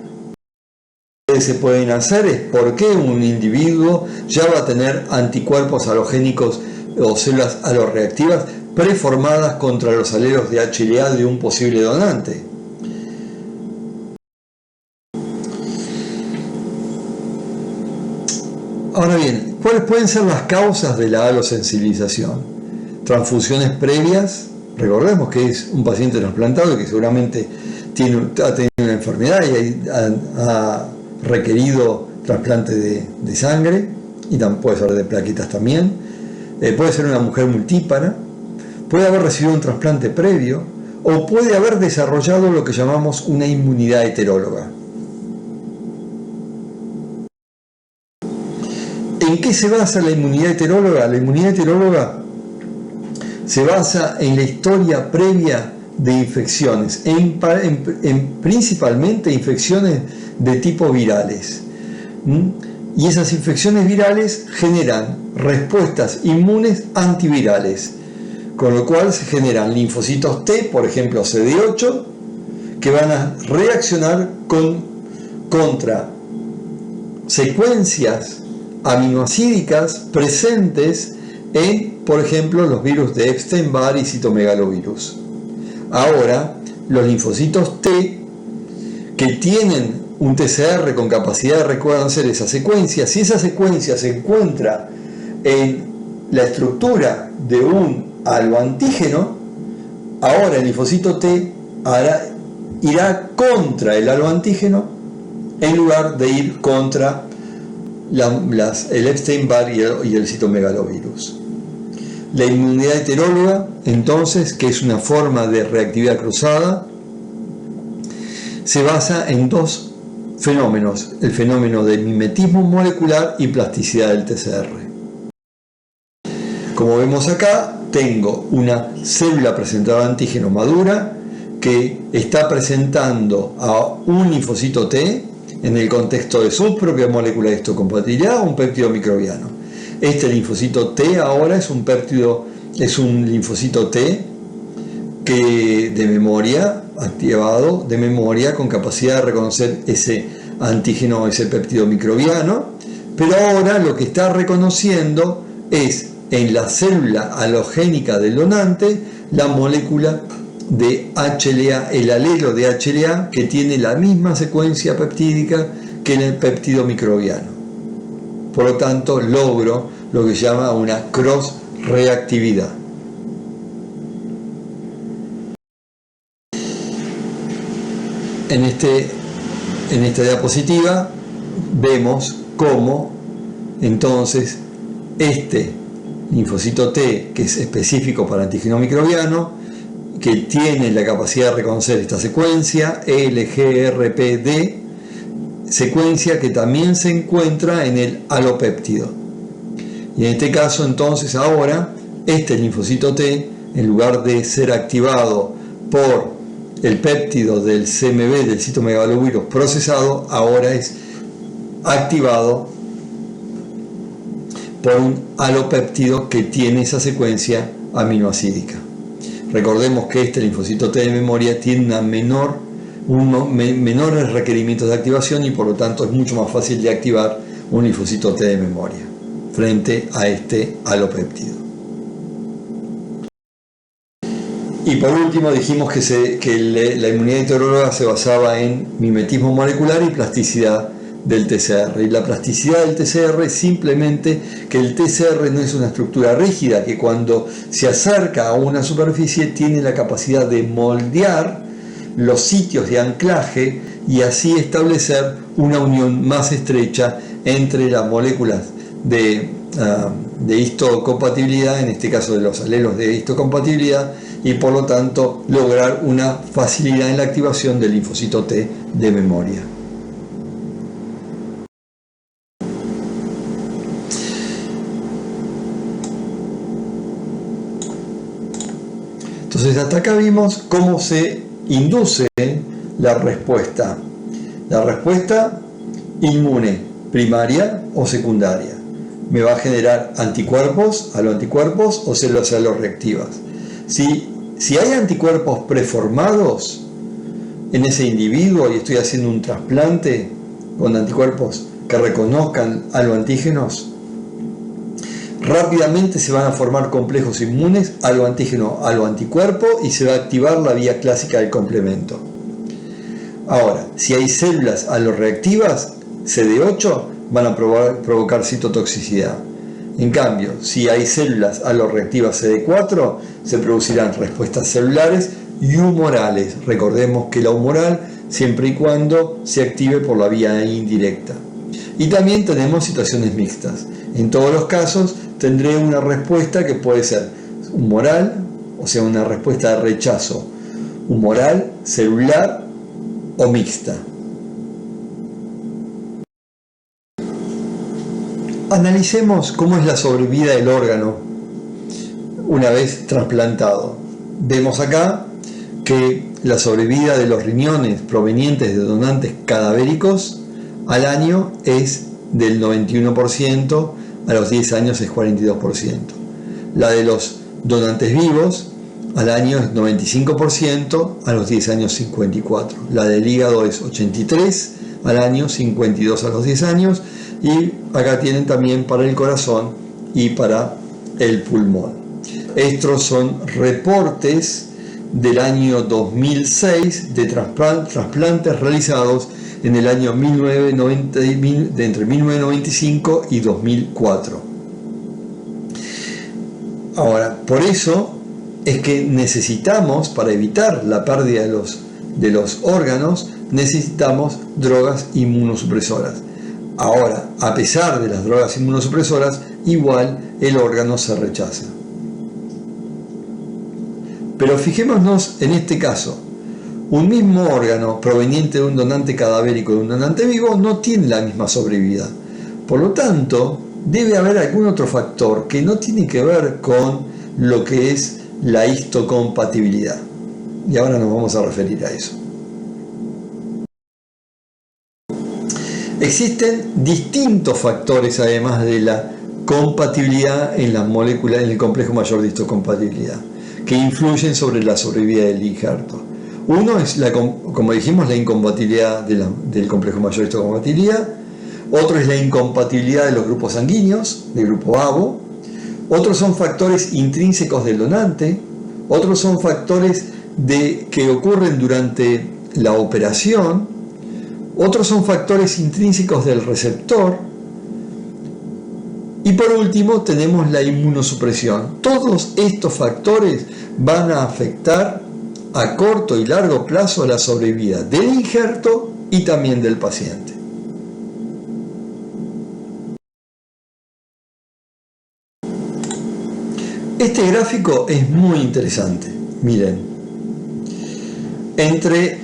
que se pueden hacer es por qué un individuo ya va a tener anticuerpos halogénicos o células aloreactivas preformadas contra los alelos de HLA de un posible donante. Ahora bien, ¿cuáles pueden ser las causas de la halosensibilización? Transfusiones previas, recordemos que es un paciente trasplantado y que seguramente ha tenido una enfermedad y ha requerido trasplante de sangre, y puede ser de plaquetas también. Puede ser una mujer multípara, puede haber recibido un trasplante previo, o puede haber desarrollado lo que llamamos una inmunidad heteróloga. ¿En qué se basa la inmunidad heteróloga? La inmunidad heteróloga se basa en la historia previa de infecciones, principalmente infecciones de tipo virales. Y esas infecciones virales generan respuestas inmunes antivirales, con lo cual se generan linfocitos T, por ejemplo CD8, que van a reaccionar contra secuencias aminoacídicas presentes en, por ejemplo, los virus de Epstein-Barr y citomegalovirus. Ahora, los linfocitos T, que tienen un TCR con capacidad de reconocer esa secuencia, si esa secuencia se encuentra en la estructura de un haloantígeno, ahora el linfocito T irá contra el haloantígeno en lugar de ir contra el Epstein-Barr y el citomegalovirus. La inmunidad heteróloga, entonces, que es una forma de reactividad cruzada, se basa en dos fenómenos: el fenómeno de mimetismo molecular y plasticidad del TCR. Como vemos acá, tengo una célula presentadora de antígeno madura que está presentando a un linfocito T en el contexto de su propia molécula de histocompatibilidad, un péptido microbiano. Este linfocito T ahora es un linfocito T que de memoria, activado de memoria, con capacidad de reconocer ese antígeno, ese péptido microbiano, pero ahora lo que está reconociendo es en la célula halogénica del donante la molécula de HLA, el alelo de HLA, que tiene la misma secuencia peptídica que en el péptido microbiano. Por lo tanto, logro lo que se llama una cross-reactividad. En esta diapositiva vemos cómo Entonces, este linfocito T, que es específico para antígeno microbiano, que tiene la capacidad de reconocer esta secuencia, LGRPD, secuencia que también se encuentra en el alopéptido. Y en este caso, entonces, ahora, este linfocito T, en lugar de ser activado por el péptido del CMV, del citomegalovirus procesado, ahora es activado por un alopéptido que tiene esa secuencia aminoacídica. Recordemos que este linfocito T de memoria tiene menores requerimientos de activación y por lo tanto es mucho más fácil de activar un linfocito T de memoria frente a este alopéptido. Y por último dijimos que la inmunidad heteróloga se basaba en mimetismo molecular y plasticidad del TCR. Y la plasticidad del TCR es simplemente que el TCR no es una estructura rígida, que cuando se acerca a una superficie tiene la capacidad de moldear los sitios de anclaje y así establecer una unión más estrecha entre las moléculas de histocompatibilidad, en este caso de los alelos de histocompatibilidad, y por lo tanto lograr una facilidad en la activación del linfocito T de memoria. Entonces hasta acá vimos cómo se induce la respuesta inmune primaria o secundaria. Me va a generar anticuerpos, aloanticuerpos o células aloreactivas. Si hay anticuerpos preformados en ese individuo y estoy haciendo un trasplante con anticuerpos que reconozcan aloantígenos, rápidamente se van a formar complejos inmunes aloantígeno aloanticuerpo y se va a activar la vía clásica del complemento. Ahora, si hay células aloreactivas, CD8, van a provocar citotoxicidad. En cambio, si hay células aloreactivas CD4, se producirán respuestas celulares y humorales. Recordemos que la humoral siempre y cuando se active por la vía indirecta. Y también tenemos situaciones mixtas. En todos los casos tendré una respuesta que puede ser humoral, o sea, una respuesta de rechazo humoral, celular o mixta. Analicemos cómo es la sobrevida del órgano una vez trasplantado. Vemos acá que la sobrevida de los riñones provenientes de donantes cadavéricos al año es del 91%, a los 10 años es 42%. La de los donantes vivos al año es 95%, a los 10 años 54%. La del hígado es 83% al año, 52% a los 10 años. Y acá tienen también para el corazón y para el pulmón. Estos son reportes del año 2006 de trasplantes realizados en el año entre 1995 y 2004. Ahora, por eso es que necesitamos, para evitar la pérdida de los órganos, necesitamos drogas inmunosupresoras. Ahora, a pesar de las drogas inmunosupresoras, igual el órgano se rechaza. Pero fijémonos en este caso. Un mismo órgano proveniente de un donante cadavérico y de un donante vivo no tiene la misma sobrevida. Por lo tanto, debe haber algún otro factor que no tiene que ver con lo que es la histocompatibilidad. Y ahora nos vamos a referir a eso. Existen distintos factores, además de la compatibilidad en las moléculas, en el complejo mayor de histocompatibilidad, que influyen sobre la sobrevida del injerto. Uno es, como dijimos, la incompatibilidad del complejo mayor de histocompatibilidad. Otro es la incompatibilidad de los grupos sanguíneos, del grupo ABO. Otros son factores intrínsecos del donante. Otros son factores que ocurren durante la operación. Otros son factores intrínsecos del receptor. Y por último tenemos la inmunosupresión. Todos estos factores van a afectar a corto y largo plazo la sobrevida del injerto y también del paciente. Este gráfico es muy interesante. Miren, entre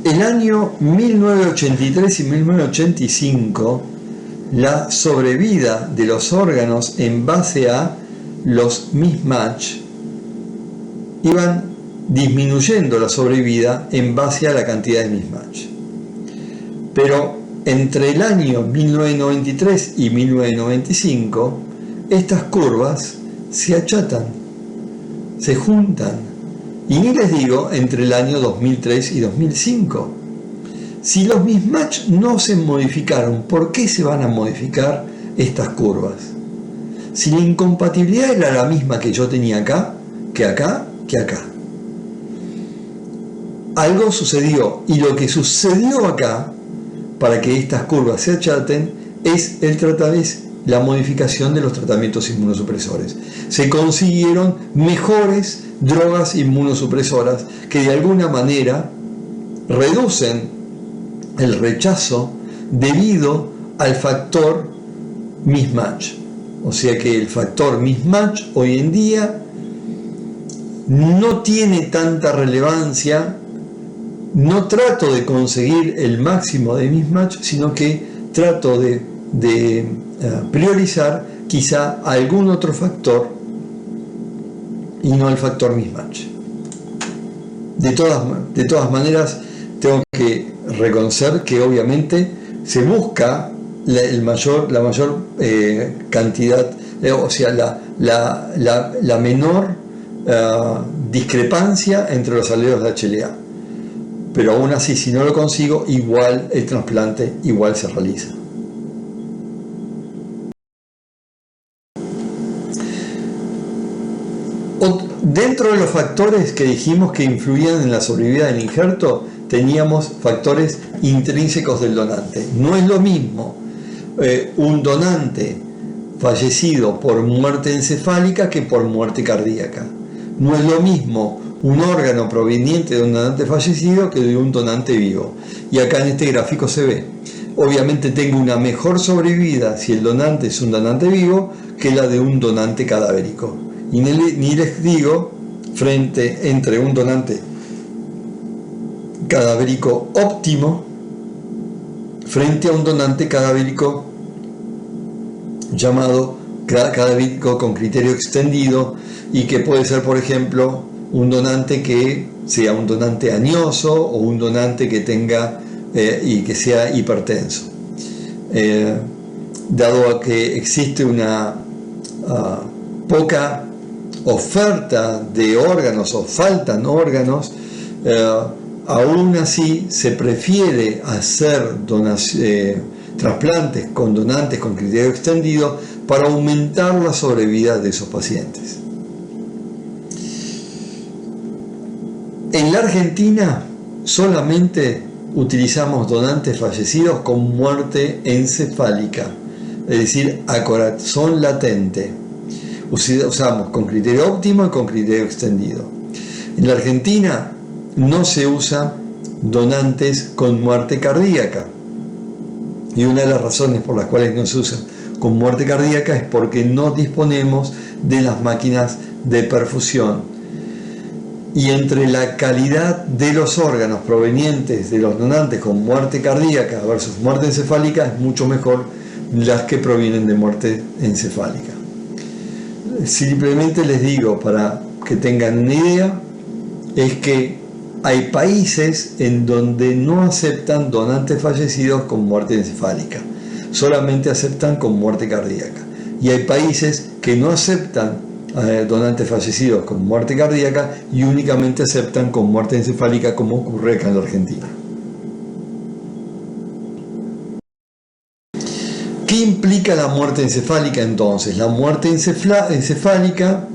el año 1983 y 1985, la sobrevida de los órganos en base a los mismatch iban disminuyendo la sobrevida en base a la cantidad de mismatch. Pero entre el año 1993 y 1995, estas curvas se achatan, se juntan. Y ni les digo entre el año 2003 y 2005. Si los mismatch no se modificaron, ¿por qué se van a modificar estas curvas? Si la incompatibilidad era la misma que yo tenía acá, que acá, que acá. Algo sucedió, y lo que sucedió acá, para que estas curvas se achaten, es la modificación de los tratamientos inmunosupresores. Se consiguieron mejores drogas inmunosupresoras que de alguna manera reducen el rechazo debido al factor mismatch. O sea que el factor mismatch hoy en día no tiene tanta relevancia. No trato de conseguir el máximo de mismatch, sino que trato de priorizar quizá algún otro factor y no el factor mismatch. De todas maneras, tengo que reconocer que obviamente se busca la mayor cantidad, o sea, la menor discrepancia entre los alelos de HLA. Pero aún así, si no lo consigo, igual el trasplante igual se realiza. Dentro de los factores que dijimos que influían en la sobrevida del injerto, teníamos factores intrínsecos del donante. No es lo mismo un donante fallecido por muerte encefálica que por muerte cardíaca. No es lo mismo un órgano proveniente de un donante fallecido que de un donante vivo. Y acá en este gráfico se ve. Obviamente tengo una mejor sobrevida si el donante es un donante vivo que la de un donante cadavérico. Y ni les digo entre un donante cadavérico óptimo frente a un donante cadavérico llamado cadavérico con criterio extendido, y que puede ser, por ejemplo, un donante que sea un donante añoso o un donante que tenga y que sea hipertenso. Dado a que existe una poca oferta de órganos o faltan órganos, aún así se prefiere hacer trasplantes con donantes con criterio extendido para aumentar la sobrevida de esos pacientes. En la Argentina solamente utilizamos donantes fallecidos con muerte encefálica, es decir, a corazón latente. Usamos con criterio óptimo y con criterio extendido. En la Argentina no se usa donantes con muerte cardíaca, y una de las razones por las cuales no se usa con muerte cardíaca es porque no disponemos de las máquinas de perfusión. Y entre la calidad de los órganos provenientes de los donantes con muerte cardíaca versus muerte encefálica, es mucho mejor las que provienen de muerte encefálica. Simplemente les digo, para que tengan una idea, es que hay países en donde no aceptan donantes fallecidos con muerte encefálica, solamente aceptan con muerte cardíaca. Y hay países que no aceptan donantes fallecidos con muerte cardíaca y únicamente aceptan con muerte encefálica, como ocurre acá en la Argentina. ¿Qué implica la muerte encefálica entonces? La muerte encefálica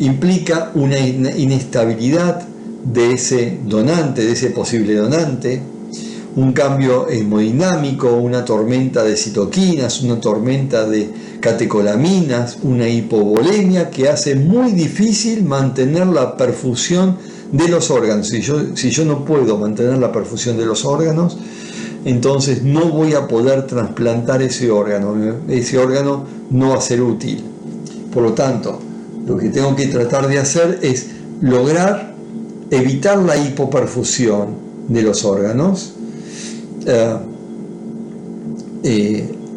implica una inestabilidad de ese donante, de ese posible donante, un cambio hemodinámico, una tormenta de citoquinas, una tormenta de catecolaminas, una hipovolemia que hace muy difícil mantener la perfusión de los órganos. Si yo no puedo mantener la perfusión de los órganos, entonces no voy a poder trasplantar ese órgano no va a ser útil. Por lo tanto, lo que tengo que tratar de hacer es lograr evitar la hipoperfusión de los órganos,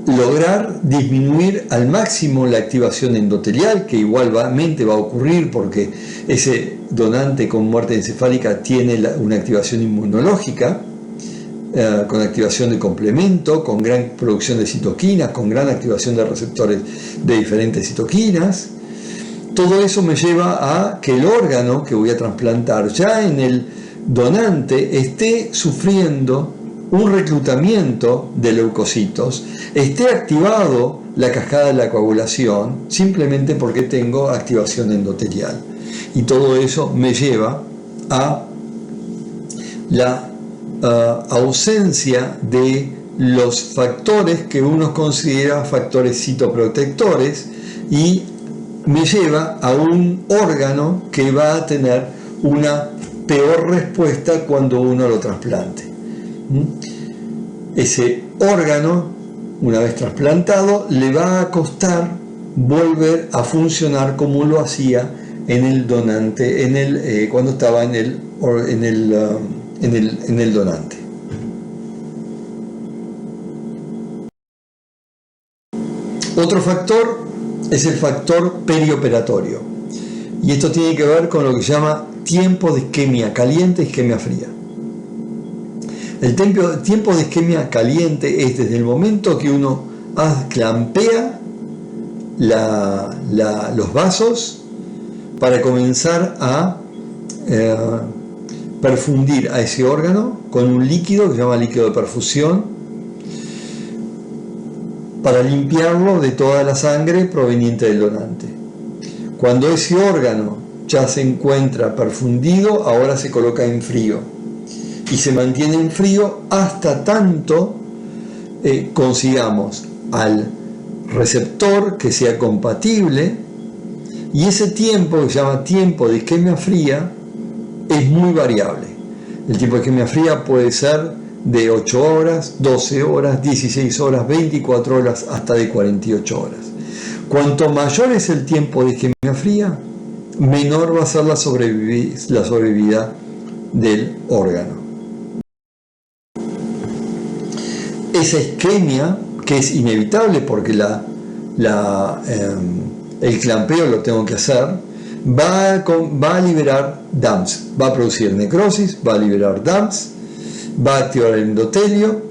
lograr disminuir al máximo la activación endotelial, que igualmente va a ocurrir porque ese donante con muerte encefálica tiene una activación inmunológica, con activación de complemento, con gran producción de citoquinas, con gran activación de receptores de diferentes citoquinas. Todo eso me lleva a que el órgano que voy a trasplantar ya en el donante esté sufriendo un reclutamiento de leucocitos, esté activado la cascada de la coagulación, simplemente porque tengo activación endotelial. Y todo eso me lleva a la ausencia de los factores que uno considera factores citoprotectores, y me lleva a un órgano que va a tener una peor respuesta cuando uno lo trasplante. Ese órgano, una vez trasplantado, le va a costar volver a funcionar como lo hacía en el donante, cuando estaba en el donante. Otro factor es el factor perioperatorio, y esto tiene que ver con lo que se llama tiempo de isquemia caliente y isquemia fría. El tiempo de isquemia caliente es desde el momento que uno clampea los vasos para comenzar a perfundir a ese órgano con un líquido que se llama líquido de perfusión, para limpiarlo de toda la sangre proveniente del donante. Cuando ese órgano ya se encuentra perfundido, ahora se coloca en frío y se mantiene en frío hasta tanto consigamos al receptor que sea compatible, y ese tiempo, que se llama tiempo de isquemia fría, es muy variable. El tiempo de isquemia fría puede ser de 8 horas, 12 horas, 16 horas, 24 horas, hasta de 48 horas. Cuanto mayor es el tiempo de isquemia fría, menor va a ser la sobrevida del órgano. Esa isquemia, que es inevitable porque el clampeo lo tengo que hacer, va a liberar DAMPs, va a producir necrosis, va a liberar DAMPs, va a activar el endotelio,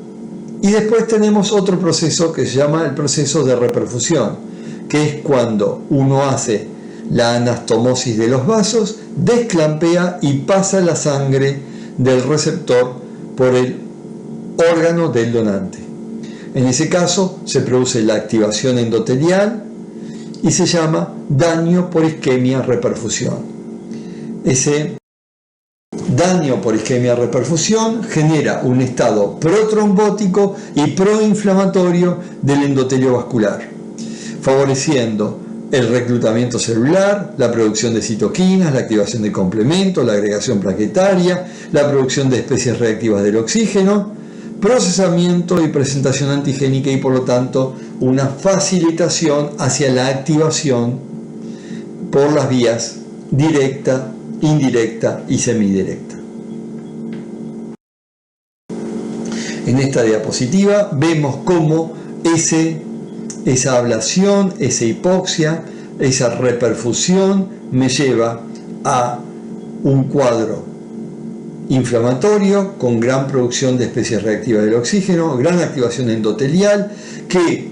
y después tenemos otro proceso que se llama el proceso de reperfusión, que es cuando uno hace la anastomosis de los vasos, desclampea y pasa la sangre del receptor por el órgano del donante. En ese caso se produce la activación endotelial y se llama daño por isquemia reperfusión. Ese daño por isquemia reperfusión genera un estado protrombótico y proinflamatorio del endotelio vascular, favoreciendo el reclutamiento celular, la producción de citoquinas, la activación de complementos, la agregación plaquetaria, la producción de especies reactivas del oxígeno, procesamiento y presentación antigénica, y por lo tanto una facilitación hacia la activación por las vías directa, indirecta y semidirecta. En esta diapositiva vemos cómo esa ablación, esa hipoxia, esa reperfusión me lleva a un cuadro inflamatorio con gran producción de especies reactivas del oxígeno, gran activación endotelial, que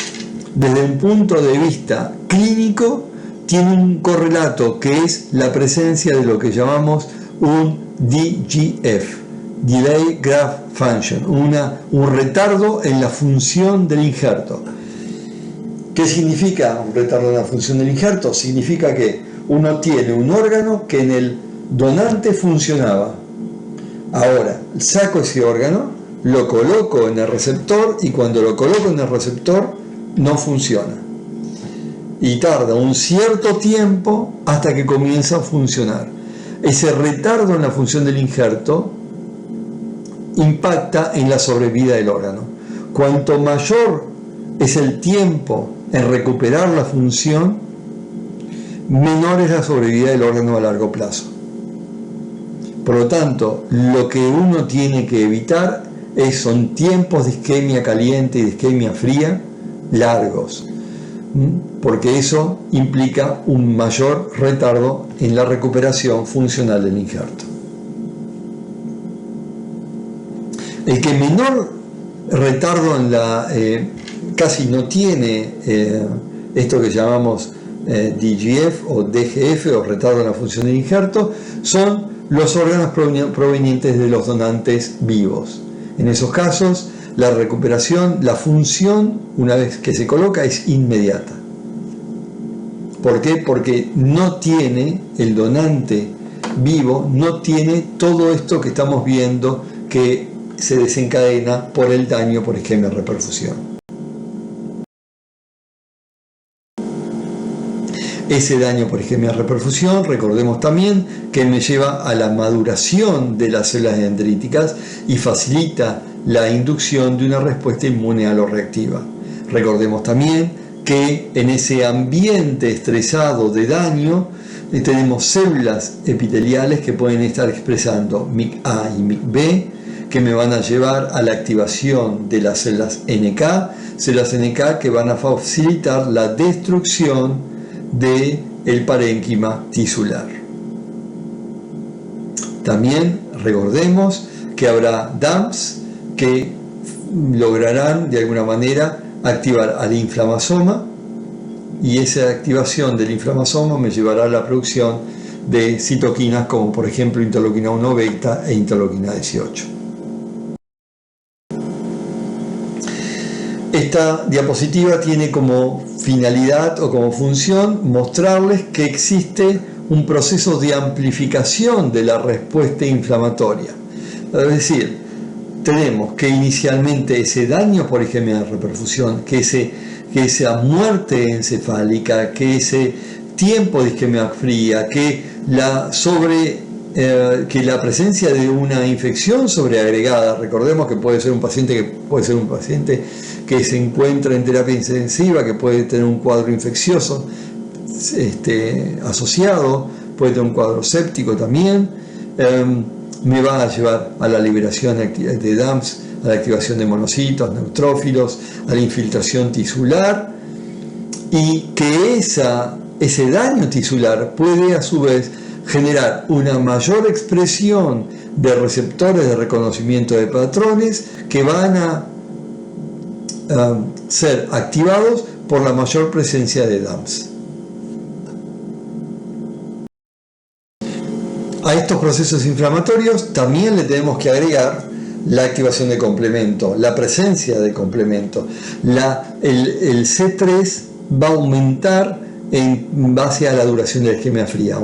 desde un punto de vista clínico tiene un correlato, que es la presencia de lo que llamamos un DGF, Delay Graft Function, un retardo en la función del injerto. ¿Qué significa un retardo en la función del injerto? Significa que uno tiene un órgano que en el donante funcionaba. Ahora saco ese órgano, lo coloco en el receptor, y cuando lo coloco en el receptor no funciona. Y tarda un cierto tiempo hasta que comienza a funcionar. Ese retardo en la función del injerto impacta en la sobrevida del órgano. Cuanto mayor es el tiempo en recuperar la función, menor es la sobrevida del órgano a largo plazo. Por lo tanto, lo que uno tiene que evitar son tiempos de isquemia caliente y de isquemia fría largos, porque eso implica un mayor retardo en la recuperación funcional del injerto. El que menor retardo en la casi no tiene esto que llamamos DGF o DGF o retardo en la función del injerto son los órganos provenientes de los donantes vivos. En esos casos la recuperación, la función una vez que se coloca es inmediata. ¿Por qué? Porque no tiene el donante vivo, no tiene todo esto que estamos viendo que se desencadena por el daño por isquemia reperfusión. Ese daño por isquemia reperfusión, recordemos también que me lleva a la maduración de las células dendríticas y facilita la inducción de una respuesta inmune aloreactiva. Recordemos también que en ese ambiente estresado de daño tenemos células epiteliales que pueden estar expresando MIC-A y MIC-B, que me van a llevar a la activación de las células NK que van a facilitar la destrucción del parénquima tisular. También recordemos que habrá DAMPs que lograrán de alguna manera activar al inflamasoma, y esa activación del inflamasoma me llevará a la producción de citoquinas como por ejemplo interleuquina 1 beta e interleuquina 18. Esta diapositiva tiene como finalidad o como función mostrarles que existe un proceso de amplificación de la respuesta inflamatoria. Es decir, tenemos que inicialmente ese daño por isquemia de reperfusión, que esa muerte encefálica, que ese tiempo de isquemia fría, que la presencia de una infección sobreagregada, recordemos que puede ser un paciente que se encuentra en terapia intensiva, que puede tener un cuadro infeccioso asociado, puede tener un cuadro séptico también, me va a llevar a la liberación de DAMPs, a la activación de monocitos, neutrófilos, a la infiltración tisular, y que ese daño tisular puede a su vez generar una mayor expresión de receptores de reconocimiento de patrones que van a ser activados por la mayor presencia de DAMPs. A estos procesos inflamatorios también le tenemos que agregar la activación de complemento, la presencia de complemento. El C3 va a aumentar en base a la duración de la isquemia fría.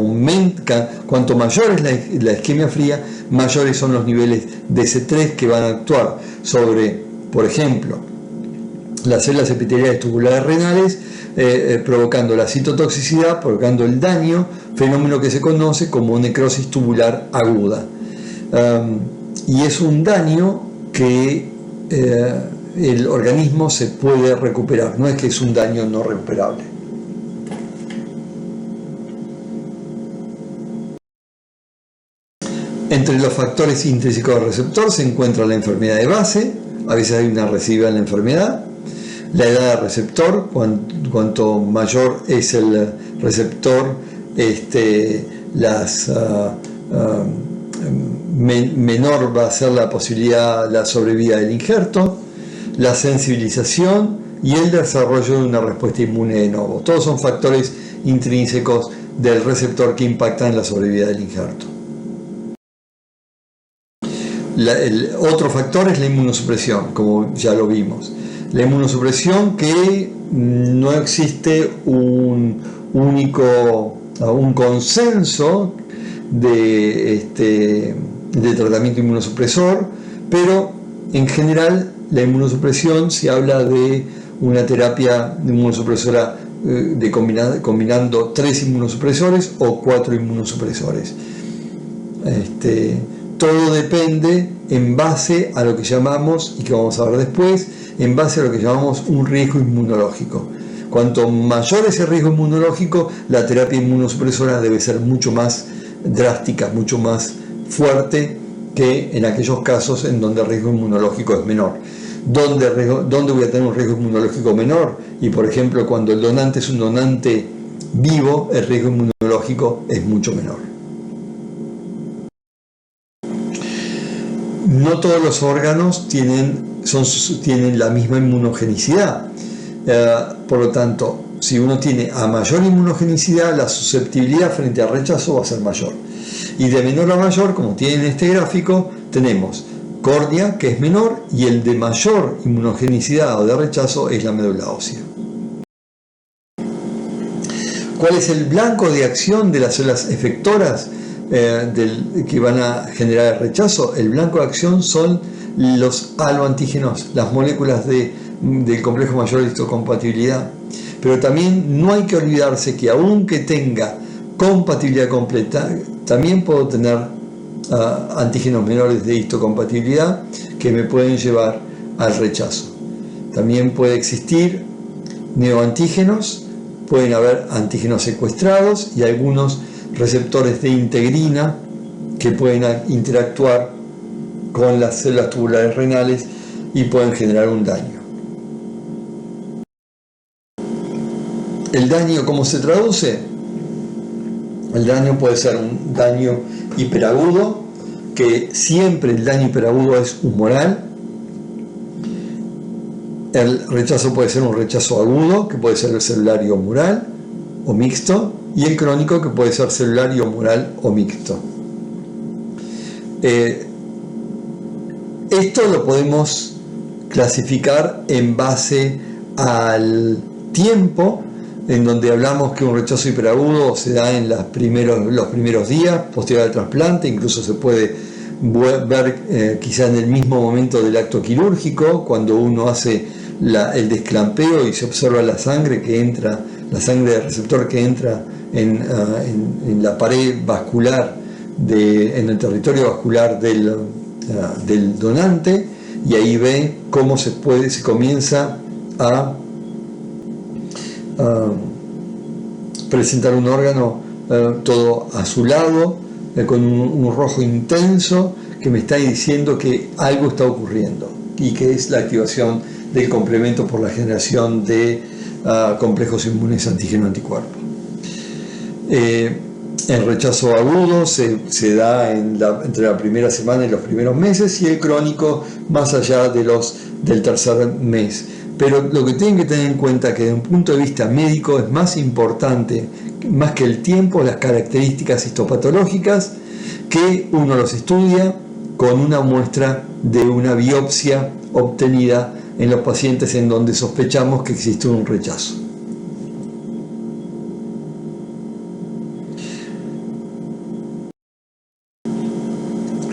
Cuanto mayor es la isquemia fría, mayores son los niveles de C3 que van a actuar sobre, por ejemplo, las células epiteliales tubulares renales, provocando la citotoxicidad, provocando el daño, fenómeno que se conoce como necrosis tubular aguda. Y es un daño que el organismo se puede recuperar, no es que es un daño no recuperable. Entre los factores intrínsecos del receptor se encuentra la enfermedad de base, a veces hay una recidiva en la enfermedad, la edad del receptor, cuanto mayor es el receptor, menor va a ser la posibilidad, la sobrevida del injerto, la sensibilización y el desarrollo de una respuesta inmune de novo. Todos son factores intrínsecos del receptor que impactan en la sobrevida del injerto. El otro factor es la inmunosupresión, como ya lo vimos. La inmunosupresión, que no existe un consenso de tratamiento inmunosupresor, pero en general la inmunosupresión se habla de una terapia inmunosupresora combinando 3 inmunosupresores o 4 inmunosupresores. Todo depende en base a lo que llamamos, y que vamos a ver después, en base a lo que llamamos un riesgo inmunológico. Cuanto mayor es el riesgo inmunológico, la terapia inmunosupresora debe ser mucho más drástica, mucho más fuerte que en aquellos casos en donde el riesgo inmunológico es menor. ¿Dónde voy a tener un riesgo inmunológico menor? Y por ejemplo, cuando el donante es un donante vivo, el riesgo inmunológico es mucho menor. No todos los órganos tienen la misma inmunogenicidad. Por lo tanto, si uno tiene a mayor inmunogenicidad, la susceptibilidad frente al rechazo va a ser mayor. Y de menor a mayor, como tienen en este gráfico, tenemos córnea, que es menor, y el de mayor inmunogenicidad o de rechazo es la médula ósea. ¿Cuál es el blanco de acción de las células efectoras que van a generar el rechazo? El blanco de acción son los aloantígenos, las moléculas del complejo mayor de histocompatibilidad. Pero también no hay que olvidarse que aunque tenga compatibilidad completa, también puedo tener antígenos menores de histocompatibilidad que me pueden llevar al rechazo. También puede existir neoantígenos, pueden haber antígenos secuestrados y algunos receptores de integrina que pueden interactuar con las células tubulares renales y pueden generar un daño. ¿El daño cómo se traduce? El daño puede ser un daño hiperagudo, que siempre el daño hiperagudo es humoral. El rechazo puede ser un rechazo agudo, que puede ser celular y humoral o mixto, y el crónico, que puede ser celular y humoral o mixto. Esto lo podemos clasificar en base al tiempo, en donde hablamos que un rechazo hiperagudo se da en los primeros días posterior al trasplante, incluso se puede ver quizá en el mismo momento del acto quirúrgico, cuando uno hace el desclampeo y se observa la sangre que entra, la sangre del receptor que entra en la pared vascular, en el territorio vascular del donante, y ahí ve cómo se comienza a presentar un órgano todo azulado, con un rojo intenso, que me está diciendo que algo está ocurriendo y que es la activación del complemento por la generación de complejos inmunes antígeno-anticuerpo. El rechazo agudo se da entre la primera semana y los primeros meses, y el crónico más allá del tercer mes. Pero lo que tienen que tener en cuenta es que desde un punto de vista médico es más importante, más que el tiempo, las características histopatológicas, que uno los estudia con una muestra de una biopsia obtenida en los pacientes en donde sospechamos que existe un rechazo.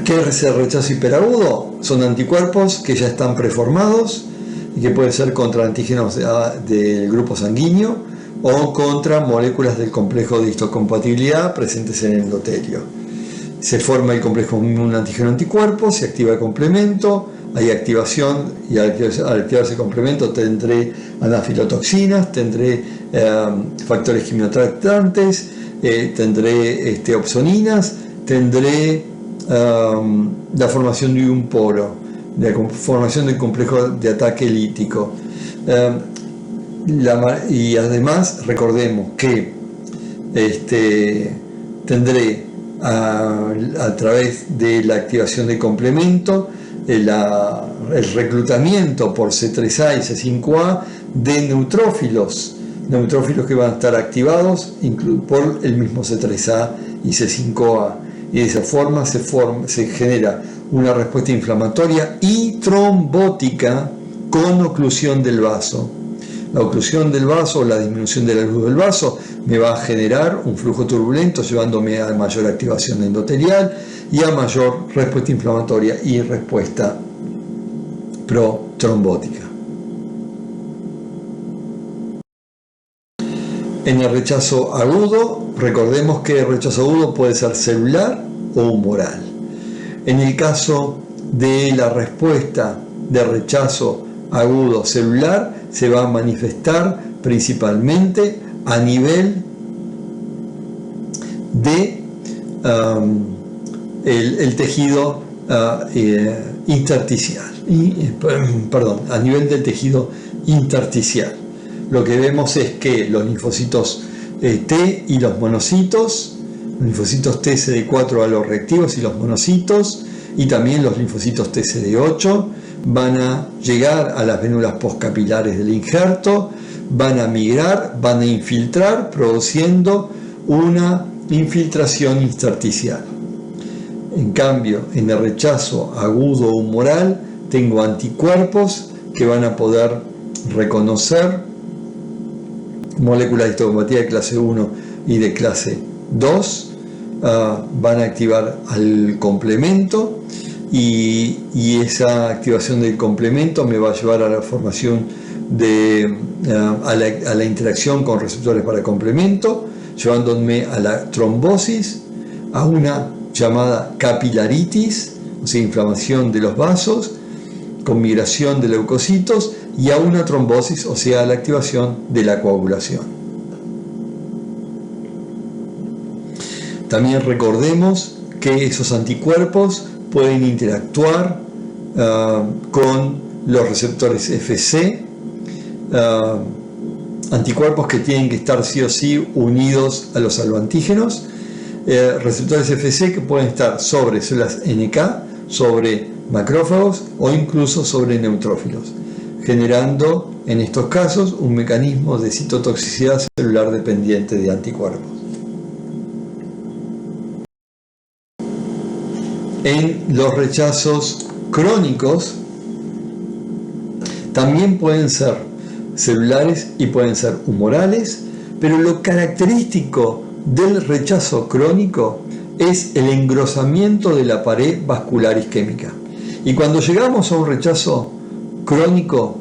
¿Qué es el rechazo hiperagudo? Son anticuerpos que ya están preformados y que pueden ser contra antígenos del grupo sanguíneo o contra moléculas del complejo de histocompatibilidad presentes en el endotelio. Se forma el complejo inmuno-antígeno-anticuerpo, se activa el complemento, hay activación, y al activarse el complemento tendré anafilotoxinas, tendré factores quimiotratantes, tendré opsoninas, tendré la formación de un poro, de la formación del complejo de ataque lítico. Y además recordemos que tendré a través de la activación de complemento el reclutamiento por C3A y C5A de neutrófilos que van a estar activados por el mismo C3A y C5A, y de esa forma se genera una respuesta inflamatoria y trombótica con oclusión del vaso. La oclusión del vaso, la disminución de la luz del vaso, me va a generar un flujo turbulento, llevándome a mayor activación endotelial y a mayor respuesta inflamatoria y respuesta protrombótica. En el rechazo agudo, recordemos que el rechazo agudo puede ser celular o humoral. En el caso de la respuesta de rechazo agudo celular, se va a manifestar principalmente a nivel de el tejido intersticial, a nivel del tejido intersticial. Lo que vemos es que los linfocitos T y los monocitos, los linfocitos T CD4 aloreactivos y los monocitos, y también los linfocitos T CD8, van a llegar a las vénulas postcapilares del injerto, van a migrar, van a infiltrar, produciendo una infiltración intersticial. En cambio, en el rechazo agudo humoral, tengo anticuerpos que van a poder reconocer moléculas de histocompatibilidad de clase 1 y de clase 2, van a activar al complemento, y esa activación del complemento me va a llevar a la formación a la interacción con receptores para complemento, llevándome a la trombosis, a una llamada capilaritis, o sea, inflamación de los vasos, con migración de leucocitos, y a una trombosis, o sea, la activación de la coagulación. También recordemos que esos anticuerpos pueden interactuar con los receptores Fc, anticuerpos que tienen que estar sí o sí unidos a los alloantígenos, receptores Fc que pueden estar sobre células NK, sobre macrófagos o incluso sobre neutrófilos, generando en estos casos un mecanismo de citotoxicidad celular dependiente de anticuerpos. En los rechazos crónicos también pueden ser celulares y pueden ser humorales, pero lo característico del rechazo crónico es el engrosamiento de la pared vascular isquémica. Y cuando llegamos a un rechazo crónico,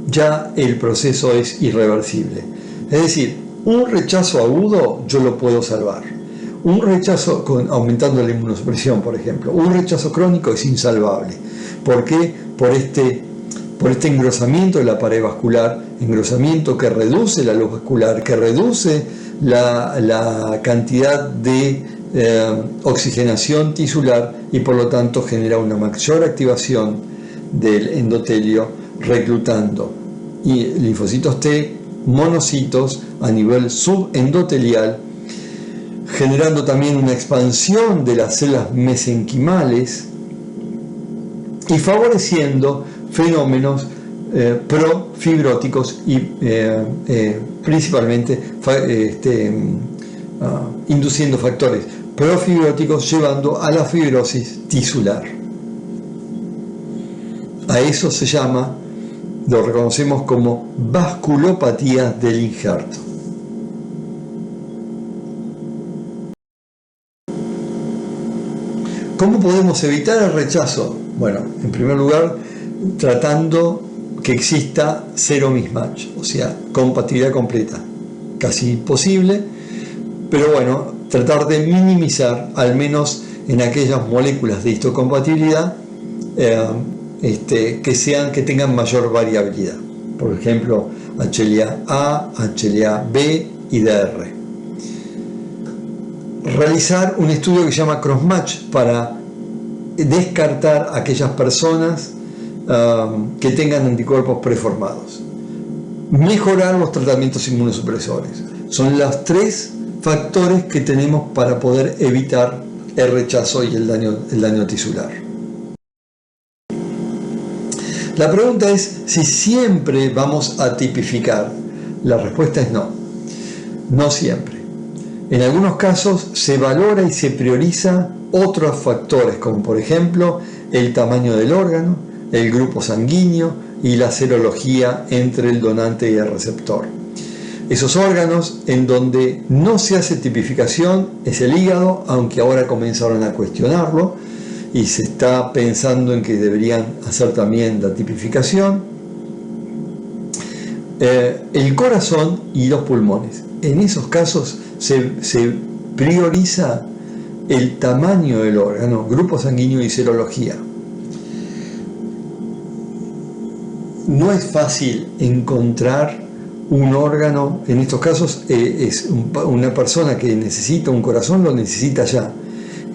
ya el proceso es irreversible. Es decir, un rechazo agudo yo lo puedo salvar. Un rechazo aumentando la inmunosupresión, por ejemplo. Un rechazo crónico es insalvable. ¿Por qué? Por este engrosamiento de la pared vascular, engrosamiento que reduce la luz vascular, que reduce la cantidad de oxigenación tisular, y por lo tanto genera una mayor activación del endotelio, reclutando linfocitos T, monocitos a nivel subendotelial, generando también una expansión de las células mesenquimales y favoreciendo fenómenos profibróticos y principalmente induciendo factores profibróticos, llevando a la fibrosis tisular. A eso se llama, lo reconocemos como vasculopatía del injerto. ¿Cómo podemos evitar el rechazo? Bueno, en primer lugar, tratando que exista cero mismatch, o sea, compatibilidad completa. Casi imposible, pero bueno, tratar de minimizar, al menos en aquellas moléculas de histocompatibilidad que tengan mayor variabilidad. Por ejemplo, HLA-A, HLA-B y DR. Realizar un estudio que se llama crossmatch para descartar a aquellas personas que tengan anticuerpos preformados. Mejorar los tratamientos inmunosupresores. Son los tres factores que tenemos para poder evitar el rechazo y el daño tisular. La pregunta es si siempre vamos a tipificar. La respuesta es no. No siempre. En algunos casos se valora y se prioriza otros factores, como por ejemplo el tamaño del órgano, el grupo sanguíneo y la serología entre el donante y el receptor. Esos órganos en donde no se hace tipificación es el hígado, aunque ahora comenzaron a cuestionarlo y se está pensando en que deberían hacer también la tipificación. El corazón y los pulmones. En esos casos se prioriza el tamaño del órgano, grupo sanguíneo y serología. No es fácil encontrar un órgano, en estos casos una persona que necesita un corazón, lo necesita ya.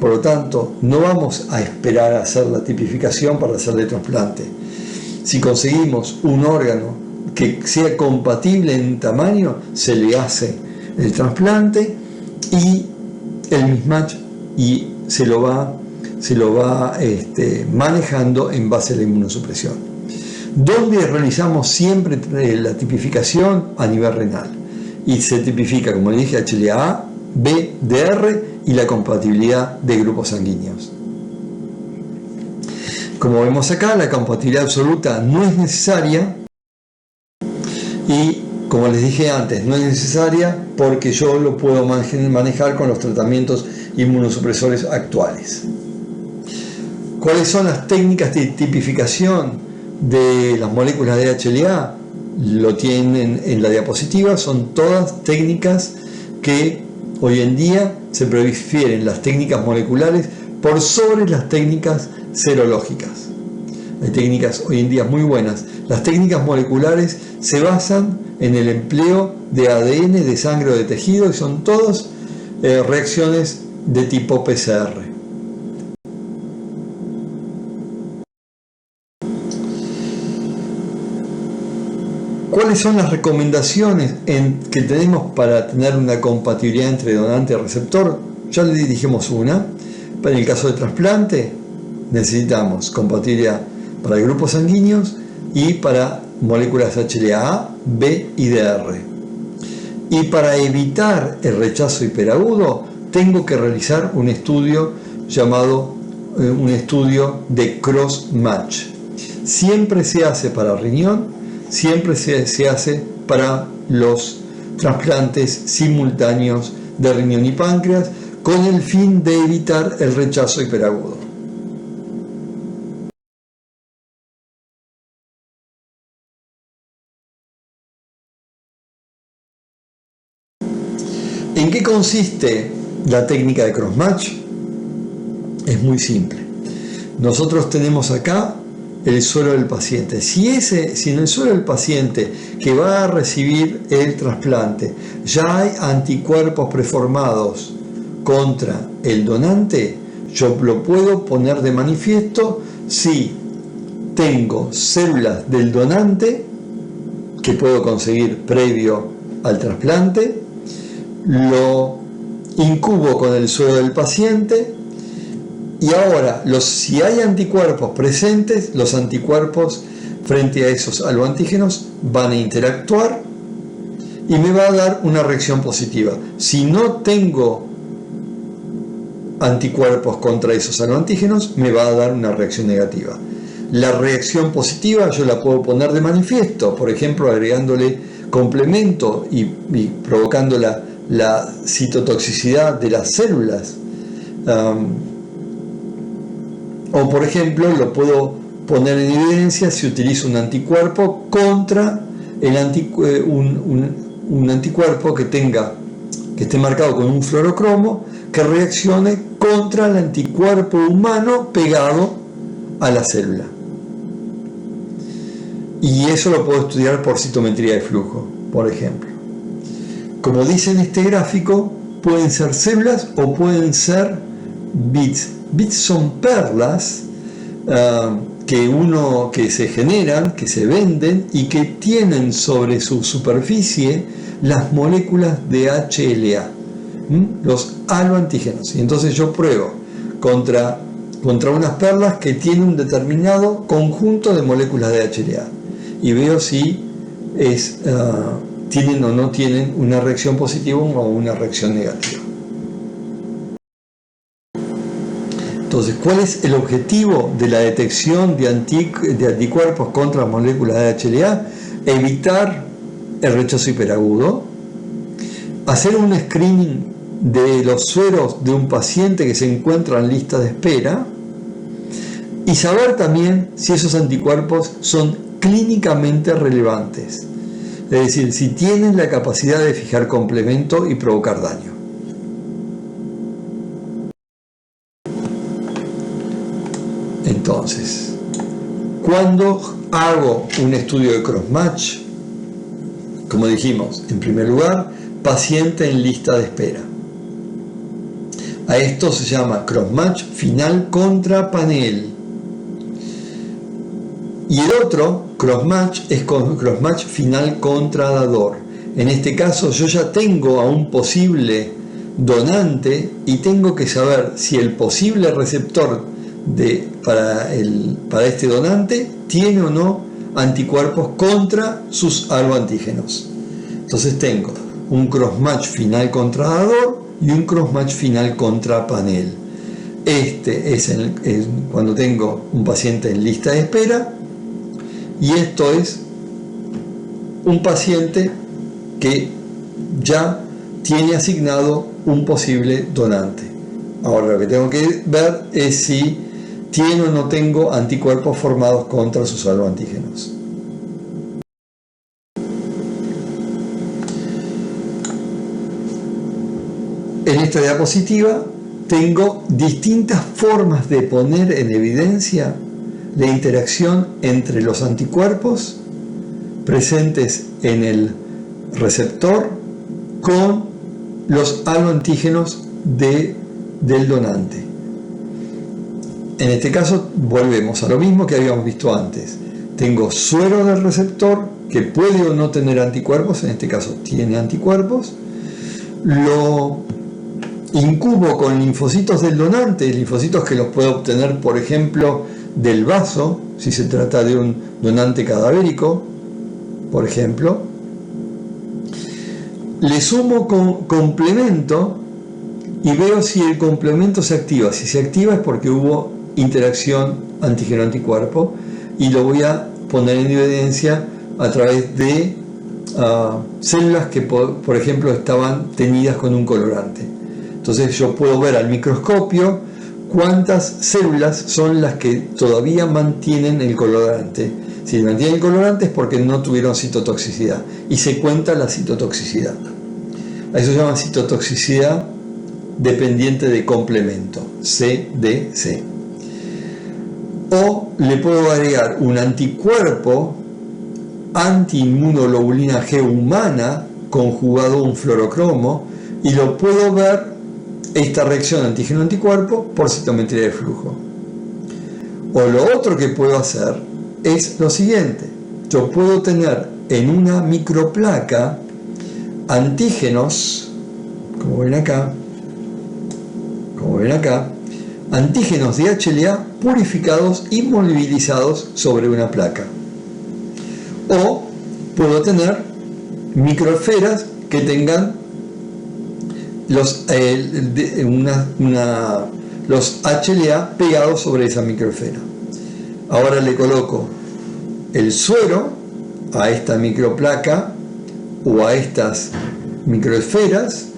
Por lo tanto, no vamos a esperar a hacer la tipificación para hacerle trasplante. Si conseguimos un órgano que sea compatible en tamaño, se le hace el trasplante y el mismatch, y se lo va manejando en base a la inmunosupresión. ¿Dónde realizamos siempre la tipificación? A nivel renal. Y se tipifica, como le dije, HLA-A, B, DR y la compatibilidad de grupos sanguíneos. Como vemos acá, la compatibilidad absoluta no es necesaria y, como les dije antes, no es necesaria porque yo lo puedo manejar con los tratamientos inmunosupresores actuales. ¿Cuáles son las técnicas de tipificación de las moléculas de HLA? Lo tienen en la diapositiva, son todas técnicas que hoy en día se prefieren, las técnicas moleculares por sobre las técnicas serológicas. Hay técnicas hoy en día muy buenas. Las técnicas moleculares se basan en el empleo de ADN, de sangre o de tejido, y son todas reacciones de tipo PCR. ¿Cuáles son las recomendaciones que tenemos para tener una compatibilidad entre donante y receptor? Ya le dijimos una. Para el caso de trasplante necesitamos compatibilidad para grupos sanguíneos y para moléculas HLA-A, B y DR. Y para evitar el rechazo hiperagudo tengo que realizar un estudio llamado un estudio de cross-match. Siempre se hace para riñón, siempre se hace para los trasplantes simultáneos de riñón y páncreas, con el fin de evitar el rechazo hiperagudo. ¿En qué consiste la técnica de crossmatch? Es muy simple. Nosotros tenemos acá el suero del paciente. Si en el suero del paciente que va a recibir el trasplante ya hay anticuerpos preformados contra el donante, yo lo puedo poner de manifiesto si tengo células del donante que puedo conseguir previo al trasplante, lo incubo con el suero del paciente. Y ahora, si hay anticuerpos presentes, los anticuerpos frente a esos aloantígenos van a interactuar y me va a dar una reacción positiva. Si no tengo anticuerpos contra esos aloantígenos, me va a dar una reacción negativa. La reacción positiva yo la puedo poner de manifiesto, por ejemplo, agregándole complemento y provocando la citotoxicidad de las células. O por ejemplo, lo puedo poner en evidencia si utilizo un anticuerpo contra un anticuerpo que esté marcado con un fluorocromo, que reaccione contra el anticuerpo humano pegado a la célula. Y eso lo puedo estudiar por citometría de flujo, por ejemplo. Como dice en este gráfico, pueden ser células o pueden ser bits. Bits son perlas que se generan, que se venden y que tienen sobre su superficie las moléculas de HLA, los aloantígenos. Y entonces yo pruebo contra unas perlas que tienen un determinado conjunto de moléculas de HLA y veo si tienen o no tienen una reacción positiva o una reacción negativa. Entonces, ¿cuál es el objetivo de la detección de anticuerpos contra las moléculas de HLA? Evitar el rechazo hiperagudo, hacer un screening de los sueros de un paciente que se encuentra en lista de espera y saber también si esos anticuerpos son clínicamente relevantes, es decir, si tienen la capacidad de fijar complemento y provocar daño. Entonces, cuando hago un estudio de crossmatch, como dijimos, en primer lugar, paciente en lista de espera. A esto se llama crossmatch final contra panel. Y el otro crossmatch es crossmatch final contra dador. En este caso yo ya tengo a un posible donante y tengo que saber si el posible receptor para este donante tiene o no anticuerpos contra sus aloantígenos. Entonces tengo un crossmatch final contra dador y un crossmatch final contra panel. Este es cuando tengo un paciente en lista de espera, y esto es un paciente que ya tiene asignado un posible donante. Ahora lo que tengo que ver es si tiene o no tengo anticuerpos formados contra sus aloantígenos. En esta diapositiva tengo distintas formas de poner en evidencia la interacción entre los anticuerpos presentes en el receptor con los aloantígenos del donante. En este caso volvemos a lo mismo que habíamos visto antes. Tengo suero del receptor que puede o no tener anticuerpos, en este caso tiene anticuerpos. Lo incubo con linfocitos del donante, linfocitos que los puedo obtener, por ejemplo, del vaso, si se trata de un donante cadavérico, por ejemplo. Le sumo complemento y veo si el complemento se activa. Si se activa es porque hubo interacción antígeno-anticuerpo, y lo voy a poner en evidencia a través de células que, por ejemplo, estaban teñidas con un colorante. Entonces yo puedo ver al microscopio cuántas células son las que todavía mantienen el colorante. Si mantienen el colorante es porque no tuvieron citotoxicidad, y se cuenta la citotoxicidad. A eso se llama citotoxicidad dependiente de complemento, CDC. O le puedo agregar un anticuerpo antiinmunoglobulina G humana conjugado a un fluorocromo, y lo puedo ver esta reacción antígeno-anticuerpo por citometría de flujo. O lo otro que puedo hacer es lo siguiente: yo puedo tener en una microplaca antígenos, como ven acá, antígenos de HLA purificados y movilizados sobre una placa. O puedo tener microesferas que tengan los HLA pegados sobre esa microesfera. Ahora le coloco el suero a esta microplaca o a estas microesferas,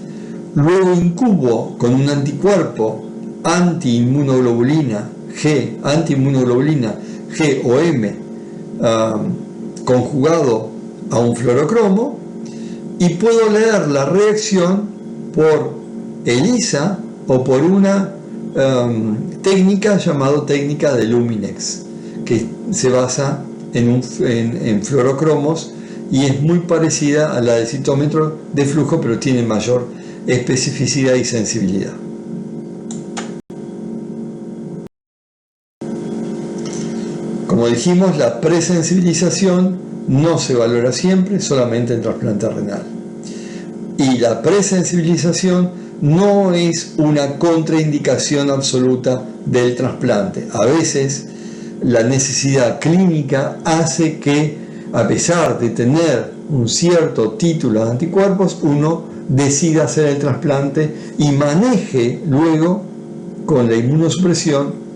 luego incubo con un anticuerpo antiinmunoglobulina G o M conjugado a un fluorocromo, y puedo leer la reacción por ELISA o por una técnica llamada técnica de Luminex, que se basa en fluorocromos y es muy parecida a la del citómetro de flujo, pero tiene mayor especificidad y sensibilidad. Como dijimos, la presensibilización no se valora siempre, solamente en trasplante renal. Y la presensibilización no es una contraindicación absoluta del trasplante. A veces la necesidad clínica hace que, a pesar de tener un cierto título de anticuerpos, uno decida hacer el trasplante y maneje luego con la inmunosupresión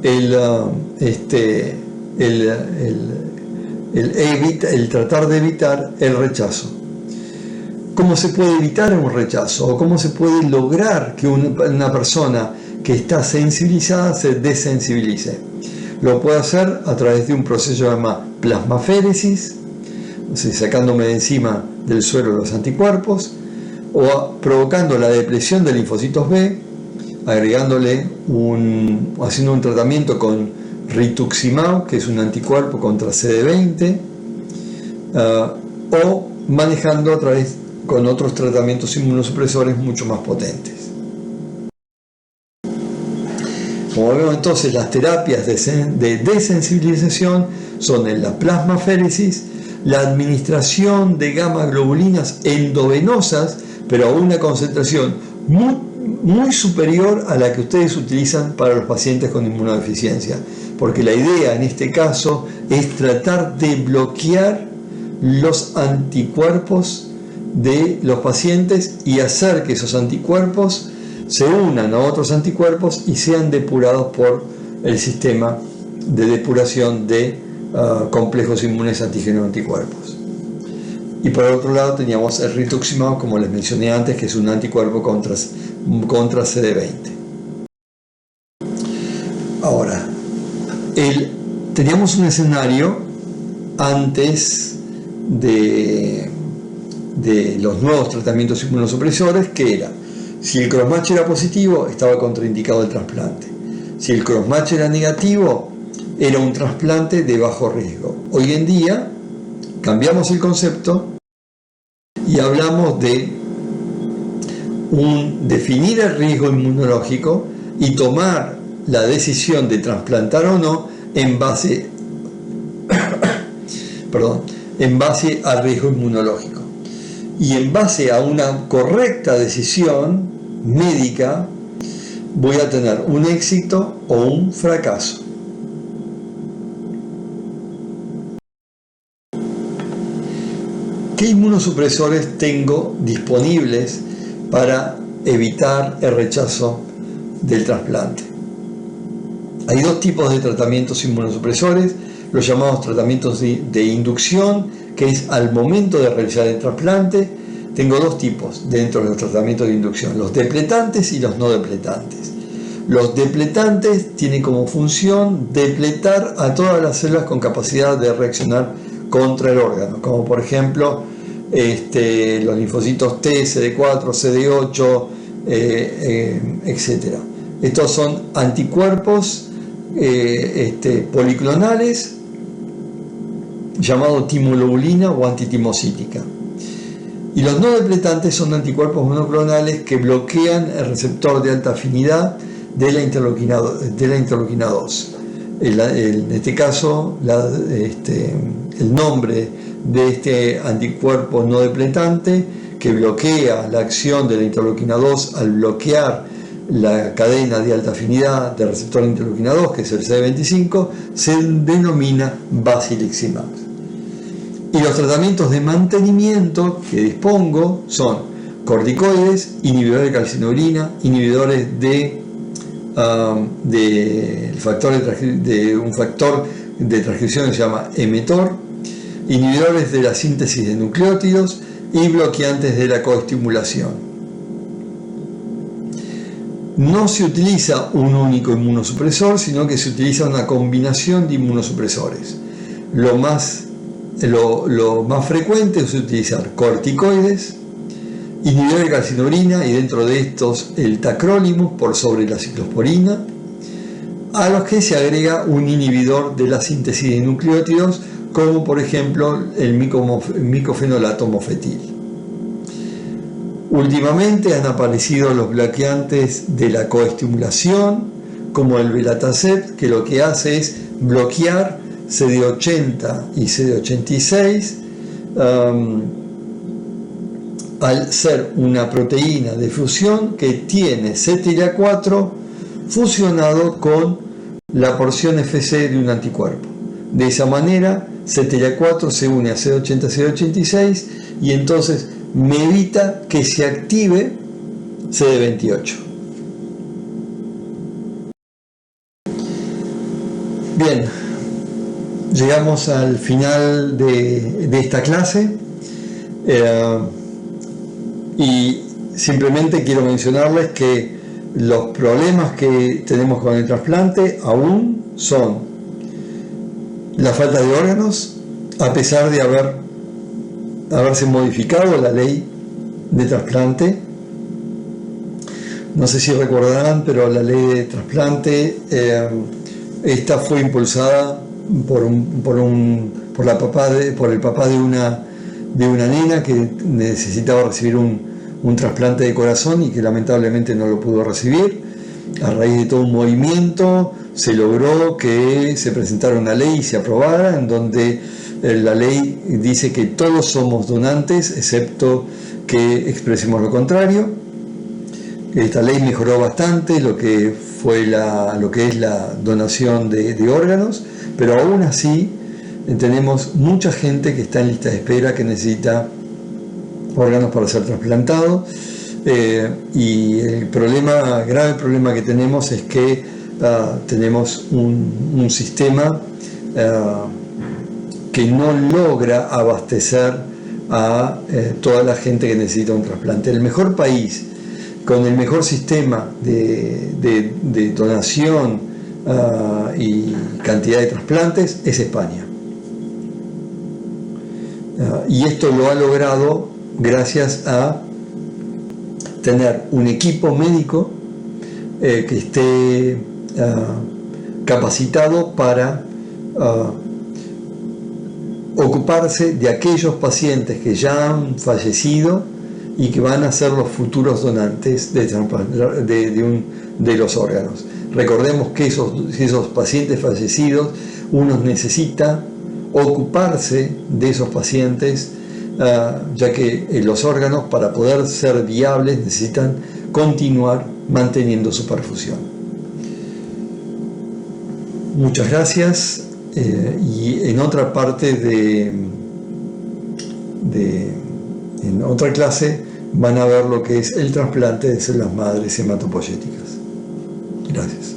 el tratar de evitar el rechazo. ¿Cómo se puede evitar un rechazo? ¿O cómo se puede lograr que una persona que está sensibilizada se desensibilice? Lo puede hacer a través de un proceso llamado plasmaféresis, o sea, sacándome de encima del suero los anticuerpos, o provocando la depresión de linfocitos B, haciendo un tratamiento con rituximab, que es un anticuerpo contra CD20, o manejando a través con otros tratamientos inmunosupresores mucho más potentes. Como vemos entonces, las terapias de desensibilización son en la plasmaféresis, la administración de gamma globulinas endovenosas, pero a una concentración muy superior a la que ustedes utilizan para los pacientes con inmunodeficiencia, porque la idea en este caso es tratar de bloquear los anticuerpos de los pacientes y hacer que esos anticuerpos se unan a otros anticuerpos y sean depurados por el sistema de depuración de complejos inmunes antígeno-anticuerpos. Y por otro lado teníamos el rituximab, como les mencioné antes, que es un anticuerpo contra CD20. Ahora, teníamos un escenario antes de los nuevos tratamientos inmunosupresores, que era: si el crossmatch era positivo, estaba contraindicado el trasplante; si el crossmatch era negativo, era un trasplante de bajo riesgo. Hoy en día cambiamos el concepto y hablamos de definir el riesgo inmunológico y tomar la decisión de trasplantar o no en base al riesgo inmunológico. Y en base a una correcta decisión médica voy a tener un éxito o un fracaso. ¿Qué inmunosupresores tengo disponibles para evitar el rechazo del trasplante? Hay dos tipos de tratamientos inmunosupresores: los llamados tratamientos de inducción, que es al momento de realizar el trasplante. Tengo dos tipos dentro de los tratamientos de inducción: los depletantes y los no depletantes. Los depletantes tienen como función depletar a todas las células con capacidad de reaccionar contra el órgano, como por ejemplo los linfocitos T, CD4, CD8, etc. Estos son anticuerpos policlonales llamados timoglobulina o antitimocítica. Y los no depletantes son anticuerpos monoclonales que bloquean el receptor de alta afinidad de la interleuquina 2. En este caso, el nombre de este anticuerpo no depletante, que bloquea la acción de la interleuquina 2 al bloquear la cadena de alta afinidad del receptor de interleuquina 2, que es el CD25, se denomina basiliximab. Y los tratamientos de mantenimiento que dispongo son corticoides, inhibidores de calcinurina, inhibidores de un factor de transcripción que se llama mTOR, inhibidores de la síntesis de nucleótidos y bloqueantes de la coestimulación. No se utiliza un único inmunosupresor, sino que se utiliza una combinación de inmunosupresores. Lo más frecuente es utilizar corticoides, inhibidores de calcinurina, y dentro de estos el tacrolimus por sobre la ciclosporina, a los que se agrega un inhibidor de la síntesis de nucleótidos, como por ejemplo el micofenolato mofetil. Últimamente han aparecido los bloqueantes de la coestimulación, como el belatacept, que lo que hace es bloquear CD80 y CD86 al ser una proteína de fusión que tiene CTLA4 fusionado con la porción FC de un anticuerpo. De esa manera, CTLA4 se une a CD80, CD86 y entonces me evita que se active CD28. Bien, llegamos al final de esta clase y simplemente quiero mencionarles que los problemas que tenemos con el trasplante aún son la falta de órganos, a pesar de haberse modificado la ley de trasplante. No sé si recordarán, pero la ley de trasplante esta fue impulsada por el papá de una nena que necesitaba recibir un trasplante de corazón y que lamentablemente no lo pudo recibir. A raíz de todo un movimiento se logró que se presentara una ley y se aprobara, en donde la ley dice que todos somos donantes, excepto que expresemos lo contrario. Esta ley mejoró bastante lo que es la donación de órganos, pero aún así tenemos mucha gente que está en lista de espera, que necesita órganos para ser trasplantado. Y el grave problema que tenemos es que tenemos un sistema que no logra abastecer a toda la gente que necesita un trasplante. El mejor país con el mejor sistema de donación y cantidad de trasplantes es España. Y esto lo ha logrado gracias a tener un equipo médico que esté capacitado para ocuparse de aquellos pacientes que ya han fallecido y que van a ser los futuros donantes de los órganos. Recordemos que esos pacientes fallecidos, uno necesita ocuparse de esos pacientes, ya que los órganos, para poder ser viables, necesitan continuar manteniendo su perfusión. Muchas gracias, y en otra parte en otra clase van a ver lo que es el trasplante de células madres hematopoyéticas. Gracias.